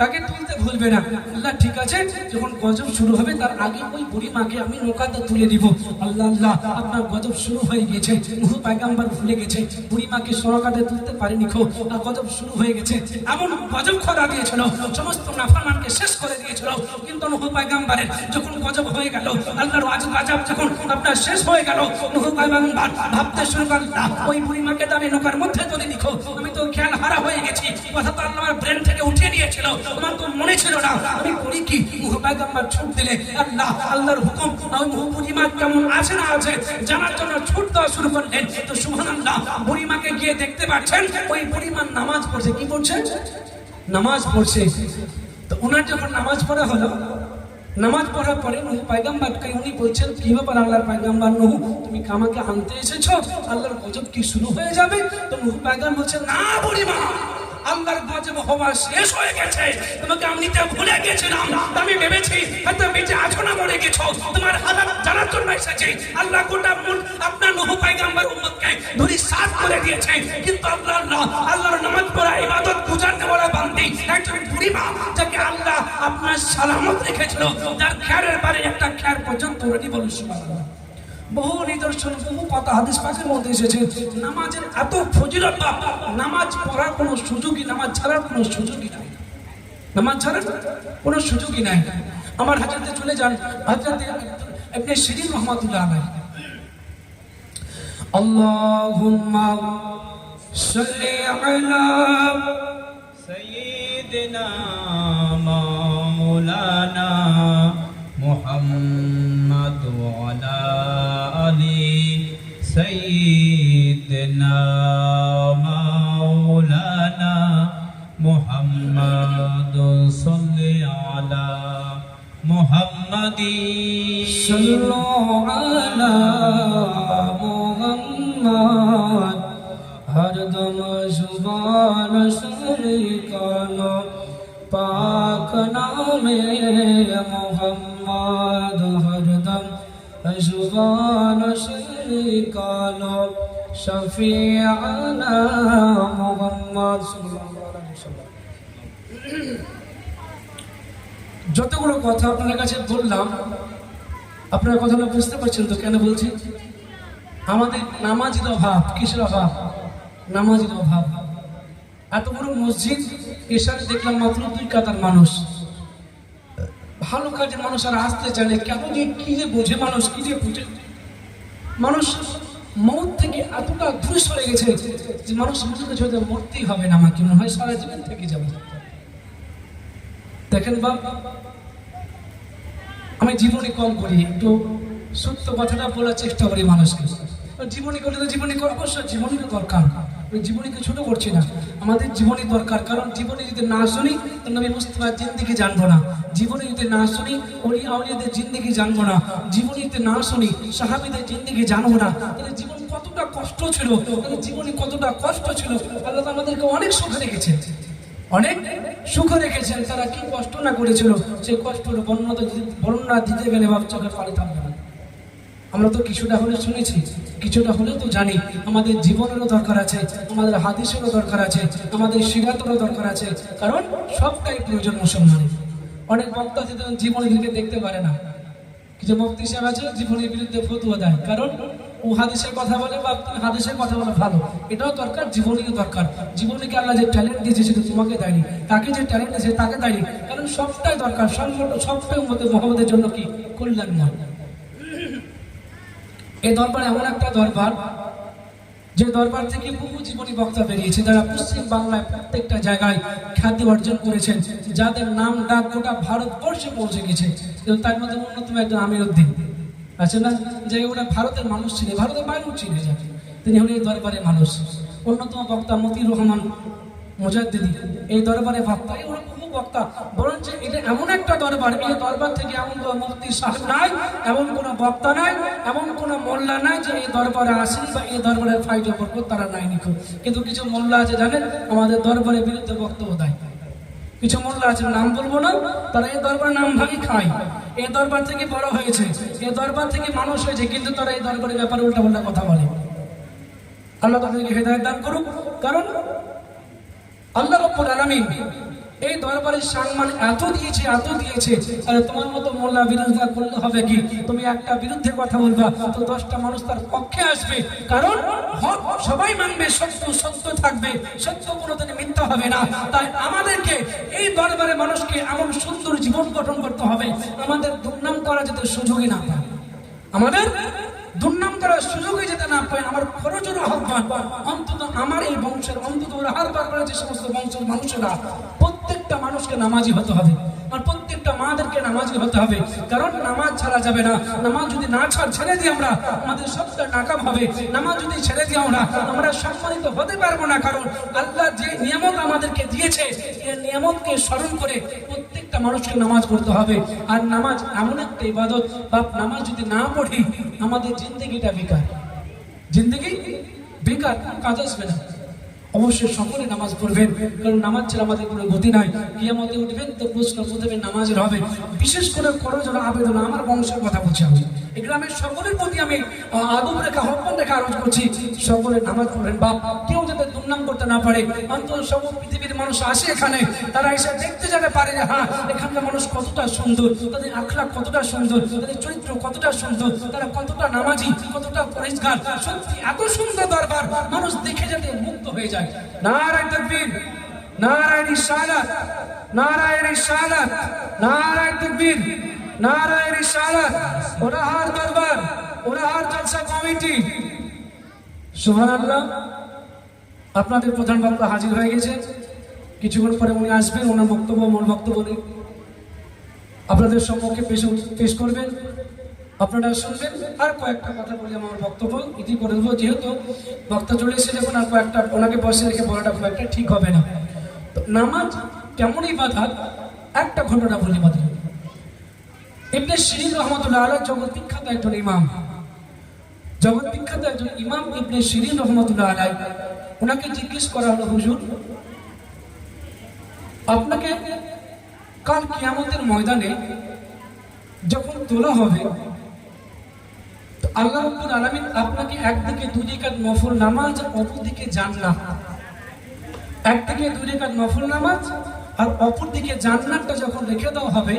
S1: তাকে তুলতে ভুলবে না। আল্লাহ ঠিক আছে, যখন গজব শুরু হবে তার আগে ওই বুড়ি মাকে আমি নৌকাতে তুলে দিব। আল্লাহ আল্লাহ, আপনার গজব শুরু হয়ে গেছে। নূহ পয়গম্বর ভুলে গেছে, বুড়ি মাকে নৌকাতে তুলতে পারেনি, আর গজব শুরু হয়ে গেছে। এমন গজব খরা দিয়েছিল, সমস্ত নাফরমানকে শেষ করে দিয়েছিল। কিন্তু নূহ পয়গম্বরের যখন গজব হয়ে গেল, আল্লাহর আযাব যখন আপনার শেষ হয়ে গেল, নূহ পয়গম্বর ভাবতে শুরু করলেন, ওই বুড়ি মাকে তো আমি নৌকার মধ্যে তুলে দিখো, আমি তো খেয়াল হারা হয়ে গেছি, কথা তো আল্লাহ আমার ব্রেন থেকে উঠিয়ে নিয়েছিল, আমার তো মনে ছিল না, আমি করি কি? নূহ পয়গম্বর ছুট দিলে, আল্লাহ আল্লাহর হুকুম, ওই বুড়িমা কেমন আছে না আছে জানার জন্য ছুট দেওয়া শুরু করলেন। তো সুবহানাল্লাহ, বুড়িমাকে গিয়ে দেখতে পাচ্ছেন ওই বুড়িমা নামাজ পড়ছে। কি পড়ছে? নামাজ পড়ছে। তো ওনার যখন নামাজ পড়া হলো, নামাজ পড়ার পরে নূহ পয়গম্বরকে উনি বলছেন, কি ব্যাপার আল্লাহর পয়গম্বর নূহ, তুমি কি আমাকে আনতে এসেছো? আল্লাহর গজব কি শুরু হয়ে যাবে? তো নূহ পয়গম্বর বলছেন, না বুড়িমা, আল্লাহর গজব হওয়া শেষ হয়ে গেছে, তোমাকে আমি নিতে ভুলে গেছিলাম, আমি ভেবেছি হয়তো বেঁচে আছো না মরে গেছো, তোমার হালাত জানার জন্য এসেছি। আল্লাহ গোটা আপনার নূহ পয়গম্বর উম্মতকে ধরে সাফ করে দিয়েছে, কিন্তু আল্লাহর নামাজ পড়া ইবাদত গুজারতে বলা বান্দি একজন বুড়ি মা যাকে আল্লাহ আপনার সালামত রেখেছিল, যার খেয়ারের বাড়ি একটা খেয়ার পর্যন্ত রেডি বলুন সুবহানাল্লাহ। বহু নিদর্শন, বহু কথা হাদিস পাকের মধ্যে এসেছে নামাজের এত ফজিলত, নামাজ পড়ার কোনো সুযোগই, নামাজ ছাড়ার কোনো সুযোগই নাই, নামাজ ছাড়ার কোনো সুযোগই নাই। আমার হাজরাতে চলে যান হযরত ইবনে সিরিন রাহমাতুল্লাহ আলাইহি। আল্লাহুম্মা সাল্লি আলা
S3: সাইয়্যিদিনা মাওলানা মুহাম্মদ ওয়া আলা আলি সাইয়্যিদিনা মাওলানা মুহাম্মদ সাল্লি আলা মুহাম্মাদি
S1: সাল্লাল্লাহু আলা মুহাম্মদ হরদম জুবান শরীকালো পাক নামে মুহাম্মদ হরদম জুবান শরীকালো শফিআনা মুহাম্মদ সাল্লাল্লাহু আলাইহি ওয়াসাল্লাম। যতগুলো কথা আপনার কাছে বললাম, আপনারা কথাটা বুঝতে পারছেন তো কেন বলছি? আমাদের নামাজের অভাব। কিসের অভাব? নামাজের অভাব। এত বড় মসজিদ, এসারে দেখলাম মাত্র 2 কাতার মানুষ। ভালো কাজে মানুষ আর আসতে চায় না, কেন যে কি যে বোঝে মানুষ, কি যে বুঝে মানুষ মৌত থেকে এতটা দূরে সরে গেছে যে মানুষ মনে করছে হয়তো মরতেই হবে না, আমাকে মনে হয় সারা জীবন থেকে যাবে। দেখেন বাবা, আমি জীবনী কম করি, একটু সত্য কথাটা বলার চেষ্টা করি মানুষকে। জীবনী করলে তো জীবনী অবশ্যই জীবনীর দরকার, ওই জীবনীকে ছোট করছি না, আমাদের জীবনী দরকার। কারণ জীবনী যদি না শুনি তো নবী মুস্তাফার জিন্দেগি জানবো না, জীবনী যদি না শুনি ওলি আউলিয়াদের জিন্দেগি জানবো না, জীবনী যদি না শুনি সাহাবীদের জিন্দেগি জানবো না, তাহলে জীবন কতটা কষ্ট ছিল, তাহলে জীবনী কতটা কষ্ট ছিল। আল্লাহ আমাদেরকে অনেক সুখ রেখেছে, অনেক সুখ রেখেছেন। তারা কি কষ্ট না করেছিল, সেই কষ্টের বর্ণনা দিতে গেলে বাপ চোখের পানি থাকবে না। আমরা তো কিছুটা হলে শুনেছি, কিছুটা হলেও তো জানি। আমাদের জীবনেরও দরকার আছে, আমাদের হাদিসেরও দরকার আছে, আমাদের সিরাতেরও দরকার আছে, কারণ সবটাই প্রয়োজন মুসলমানের। অনেক বক্তা আছে জীবনের দিকে দেখতে পারে না, কিছু মুফতি সাহেব আছে জীবনের বিরুদ্ধে ফতোয়া দেয়, কারণ ও হাদিসের কথা বলে বা হাদিসের কথা বলে ভালো, এটাও দরকার, জীবনীকে দরকার। জীবনীকে আল্লাহ যে ট্যালেন্ট দিয়েছে সেটা তোমাকে দেয়নি, তাকে যে ট্যালেন্ট দিয়েছে তাকে দেয়নি, কারণ সবটাই দরকার, সবটাই মোহাম্মদের জন্য কি কল্যাণময়। এই দরবার এমন একটা দরবার যে দরবার থেকে বহু জীবনী বক্তা বেরিয়েছে, যারা পশ্চিম বাংলায় প্রত্যেকটা জায়গায় খ্যাতি অর্জন করেছেন, যাদের নাম ডাক গোটা ভারতবর্ষে পৌঁছে গেছে। তার মধ্যে অন্যতম একজন আমিরউদ্দিন আছে না, যে ওরা ভারতের মানুষ ছিলেন, ভারতের বাইরেও ছিলেন, তিনি হলেন এই দরবারের মানুষ। অন্যতম বক্তা মতিউর রহমান মুজাদ্দিদি এই দরবারে বক্তা, ওরা বহু বক্তা। বরঞ্চ এটা এমন একটা দরবার, এই দরবার থেকে এমন কোনো মুফতি সাহেব নাই, এমন কোনো বক্তা নাই, এমন কোনো মোল্লা নাই যে এই দরবারে আসেন বা এই দরবারের ফায়দা বরকত তারা নাই নিখো। কিন্তু কিছু মোল্লা আছে জানেন, আমাদের দরবারের বিরুদ্ধে বক্তব্য দেয়। কিছু মোল্লা আছে, নাম বলবো না, তারা এই দরবার নাম ভাগই খায়, এই দরবার থেকে বড় হয়েছে, এই দরবার থেকে মানুষ হয়েছে, কিন্তু তারা এই দরবারের ব্যাপারে উল্টাপাল্টা কথা বলে। আল্লাহ তাদেরকে হেদায়েত দান করুক। কারণ আল্লাহ রাব্বুল আলামিন এই দরবারের সম্মান এত দিয়েছে, এত দিয়েছে। আরে তোমার মতো মোল্লা বিরোধিতা করলে হবে কি? তুমি একটা বিরুদ্ধে কথা বলবা তো 10টা মানুষ তার পক্ষে আসবে, কারণ হক সবাই মানবে, সত্য সত্য থাকবে, সত্য কোনোদিন মিথ্যা হবে না। তাই আমাদেরকে এই দরবারে মানুষকে এমন সুন্দর জীবন গঠন করতে হবে, আমাদের দুর্নাম করা যাতে সুযোগই না পায়, আমাদের দুর্নাম করার সুযোগই যেতে না পায়। আমার খরচের আহ্বান, অন্তত আমার এই বংশের, অন্তত ওরা দরবারে যে সমস্ত বংশের মানুষেরা, প্রত্যেকটা মানুষকে নামাজি হতে হবে, আর প্রত্যেকটা মাদেরকে নামাজি হতে হবে। কারণ নামাজ ছাড়া যাবে না, নামাজ যদি না ছেড়ে দিই আমরা, আমাদের সবটা নাকাম হবে। নামাজ যদি ছেড়ে দিই আমরা সম্মানিত হতে পারবো না। কারণ আল্লাহ যে নিয়ামত আমাদেরকে দিয়েছে, এই নিয়ামতকে স্মরণ করে প্রত্যেকটা মানুষকে নামাজ পড়তে হবে। আর নামাজ এমন একটা ইবাদত, বা নামাজ যদি না পড়ি আমাদের জিন্দগিটা বেকার, জিন্দগি বেকার, কাজ আসবে না। অবশ্যই সকলে নামাজ পড়বেন, কারণ নামাজ ছাড়া আমাদের কোনো গতি নাই। কিয়ামতে উঠবেন তো প্রশ্ন প্রথমে নামাজের হবে। বিশেষ করে করো যারা আবেদন, আমার বংশের কথা বলছি আমি, এই গ্রামের সকলের প্রতি আমি আদব রেখা আহ্বান রেখা আরোজ করছি, সকলে নামাজ পড়বেন। বা কেউ যাতে দুর্নাম করতে না পারে, অন্তত সব পৃথিবীর মানুষ আসে এখানে, তারা এসে দেখতে যেতে পারে যে হ্যাঁ এখানকার মানুষ কতটা সুন্দর, তাদের আখলাক কতটা সুন্দর, তাদের চরিত্র কতটা সুন্দর, তারা কতটা নামাজি, কতটা পরিষ্কার, সত্যি এত সুন্দর দরবার মানুষ দেখে যেতে মুগ্ধ হয়ে যায়। নারায়ে তাকবীর, নারায়ে রিসালাত, নারায়ে রিসালাত, নারায়ে তাকবীর, নারায়ে রিসালাত। ওরাহার দরবার, ওরাহার জলসা কমিটি, সুবহানাল্লাহ। আপনাদের প্রধান বক্তা হাজির হয়ে গেছে, কিছুক্ষণ পরে উনি আসবেন, ওনার বক্তব্য মূল বক্তব্য নিয়ে আপনাদের সম্মুখে পেশ করবেন, আপনারা শুনবেন। আর কয়েকটা কথা বলি, আমার বক্তব্য ইতি করে দেবো, যেহেতু বক্তা চলে এসে যখন আর কয়েকটা ওনাকে বসে রেখে বলাটা খুব একটা ঠিক হবে না। তো নামাজ কেমন ইবাদত, একটা ঘটনা বলি মাত্র। ইবনে সিরিন রহমাতুল্লাহ আলাইহি জগৎ বিখ্যাত একজন ইমাম, জগৎ বিখ্যাত একজন ইমাম ইবনে সিরিন রহমাতুল্লাহ আলাইহি, ওনাকে জিজ্ঞেস করা হলো, হুজুর আপনাকে কাল কিয়ামতের ময়দানে যখন তোলা হবে, তো আল্লাহ রাব্বুল আলামিন আপনাকে একদিকে 2 রাকাত নফল নামাজ, অপরদিকে জান্নাত, একদিকে 2 রাকাত নফল নামাজ আর অপরদিকে জান্নাতটা যখন রেখে দেওয়া হবে,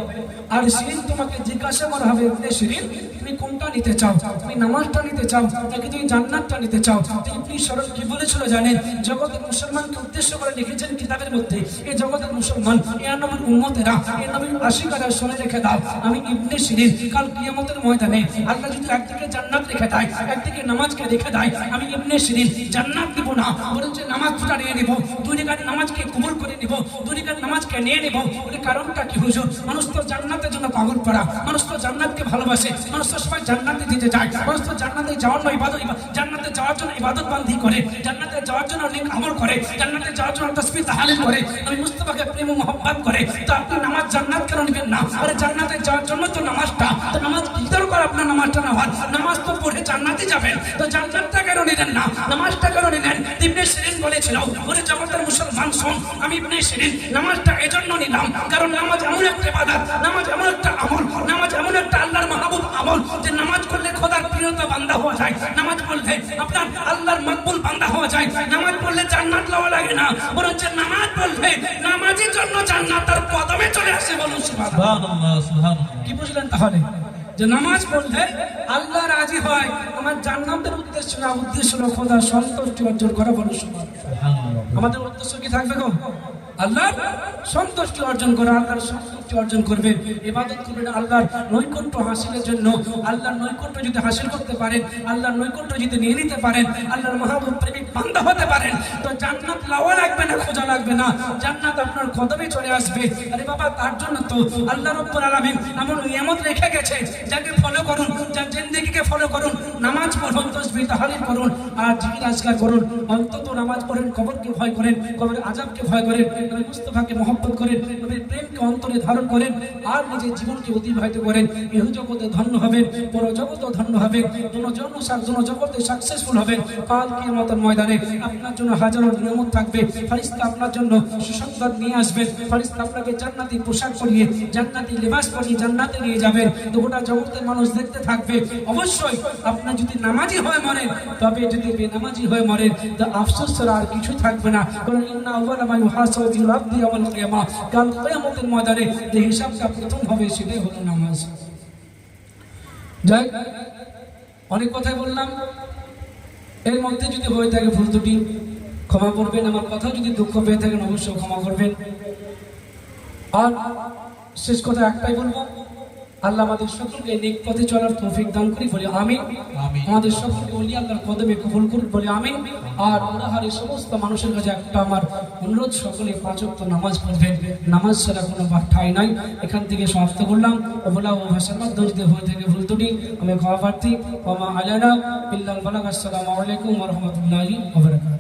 S1: আর শিরিন তোমাকে জিজ্ঞাসা করা হবে, ইবনে শিরিন তুমি কোনটা নিতে চাও, তুমি নামাজটা নিতে চাও নাকি তুমি জান্নাতটা নিতে চাও? ইবনে শরফ কি বলেছিল জানেন? জগতের মুসলমানকে উদ্দেশ্য করে লিখেছেন কিতাবের মধ্যে, এই জগতের মুসলমান, এ নবীর উম্মতেরা, এ নবীর আশিকারা, শুনে রেখে দাও, আমি ইবনে শিরিন কাল কিয়ামতের ময়দানে আল্লাহ যদি একদিকে জান্নাত রেখে দেয়, একদিকে নামাজকে রেখে দেয়, আমি ইবনে শিরিন জান্নাত দিব না, বরং যে নামাজটা নিয়ে নিব, 2 রাকাত নামাজকে কবুল করে নিব, 2 রাকাত নামাজকে নিয়ে নিব। বলে কারণটা কি হুজুর? মানুষ তো জান্নাতের জন্য পাগল করা, মানুষ তো জান্নাতকে ভালোবাসে, মানুষ তো সবাই জান্নাতে যেতে চায়, মানুষ তো জান্নাতে যাওয়ার জন্য ইবাদত, জান্নাতে যাওয়ার জন্য ইবাদত বান্দি করে, জান্নাতে যাওয়ার জন্য নেক আমল করে, জান্নাতে যাওয়ার জন্য তাসবিহ তাহলিল করে, নবী মুস্তাফাকে প্রেম ও মহব্বত করে। তো আপনি নামাজ জান্নাত কেন নেবেন না? আরে জান্নাতে যাওয়ার জন্য তো নামাজটা, তো নামাজ কি দরকার আপনার নামাজটা নেওয়ার? নামাজ তো পড়ে জান্নাতে যাবেন, তো জান্নাতটা কেন নিলেন না, নামাজটা কেন নিলেন? ইবনে শিরিন বলেছিল, ওরে জগতের মুসলমান শোন, আমি ইবনে শিরিন নামাজটা এজন্য নিলাম, কারণ নামাজ এমন একটা ইবাদত, নামাজ এমন একটা আমল, নামাজ এমন একটা আল্লাহর মাহবুব আমল, যে নামাজ পড়লে খোদার প্রিয়তা বান্দা হওয়া যায়, নামাজ পড়লে আপনার আল্লাহর মকবুল বান্দা হওয়া যায়, নামাজ পড়লে জান্নাত লওয়া লাগে না, বরং যে নামাজ পড়লে নামাজের জন্য জান্নাত তার কদমে চলে আসে। বলুন সুবহানাল্লাহ, সুবহানাল্লাহ। কি বুঝলেন তাহলে? যে নামাজ পড়লে আল্লাহ রাজি হয়, আমার জান্নাতের উদ্দেশ্য না, উদ্দেশ্য হলো খোদার সন্তুষ্টি অর্জন করা। বলুন সুবহানাল্লাহ। আমাদের উদ্দেশ্য কি থাকবে গো? আল্লাহর সন্তুষ্টি অর্জন করা, আল্লাহর সন্তুষ্টি অর্জন করবেন, ইবাদত করবেন আল্লাহর নৈকট্য হাসিলের জন্য। আল্লাহর নৈকট্য যদি হাসিল করতে পারেন, আল্লাহর নৈকট্য যদি নিয়ে নিতে পারেন, আল্লাহর মাহবুব প্রেমিক বান্দা হতে পারেন, তো জান্নাত লাওয়া লাগবে না, খোঁজা লাগবে না, জান্নাত আপনার কদমে চলে আসবে। আরে বাবা, তার জন্য তো আল্লাহ রাব্বুল আলামিন এমন নিয়ামত রেখে গেছে, যাকে ফলো করুন, যার জিন্দেগিকে ফলো করুন, নামাজ পড়ুন, তাসবিহ তাহলিল করুন, আর জিকির আজকার করুন, অন্তত নামাজ পড়েন, কবরকে ভয় করেন, কবরের আযাবকে ভয় করেন, নবী মুস্তাফাকে মহব্বত করেন, নবীর প্রেমকে অন্তরে ধারণ করেন, আর নিজের জীবনকে অতিবাহিত করেন। ইহ জগতে ধন্য হবেন, পর জগতেও ধন্য হবেন, জগতে সাকসেসফুল হবেন। কাল কিয়ামতের ময়দানে আপনার জন্য হাজারো নিয়ামত থাকবে, ফেরেশতা আপনার জন্য সুসংবাদ নিয়ে আসবেন, ফেরেশতা আপনাকে জান্নাতি পোশাক পরিয়ে, জান্নাতি লিবাস পরিয়ে জান্নাতে নিয়ে যাবেন, তো গোটা জগতের মানুষ দেখতে থাকবে। অবশ্যই আপনার যদি নামাজি হয়ে মরেন, তবে যদি বেনামাজি হয়ে মরেন, তো আফসোস ছাড়া আর কিছু থাকবে না। কারণ ইন্না আউয়ালা মা ইউহাসাবু বিল আবদি ইয়াওমাল কিয়ামা, কাল কিয়ামতের ময়দানে যে হিসাবটা প্রথম হবে সেটাই হলো নামাজ। যাই, অনেক কথাই বললাম, এর মধ্যে যদি হয়ে থাকে ভুল ত্রুটি ক্ষমা করবেন, আমার কথা যদি দুঃখ পেয়ে থাকেন অবশ্যই ক্ষমা করবেন। আর শেষ কথা একটাই বলবো, আল্লাহ আমাদের সকলকে নেক পথে চলার তৌফিক দান করি, বলি আমিন। আমাদের সকলকে ওলি আল্লাহর কদমে কবুল করুন, বলি আমিন। আর গুনাহগার সমস্ত মানুষের কাছে একটা আমার অনুরোধ, সকলে 5 ওয়াক্ত নামাজ পড়বেন, নামাজ ছাড়া কোনো ঠাঁই নাই। এখান থেকে সমাপ্ত করলাম। ওবলা ও ভাষার মাধ্যমে যদি হয়ে থাকে ভুল ত্রুটি আমি ক্ষমা প্রার্থী। ওয়া মা আলাইনা ইল্লাল বালাগ। আসসালামু আলাইকুম ওয়া রাহমাতুল্লাহি ওয়া বারাকাতুহু।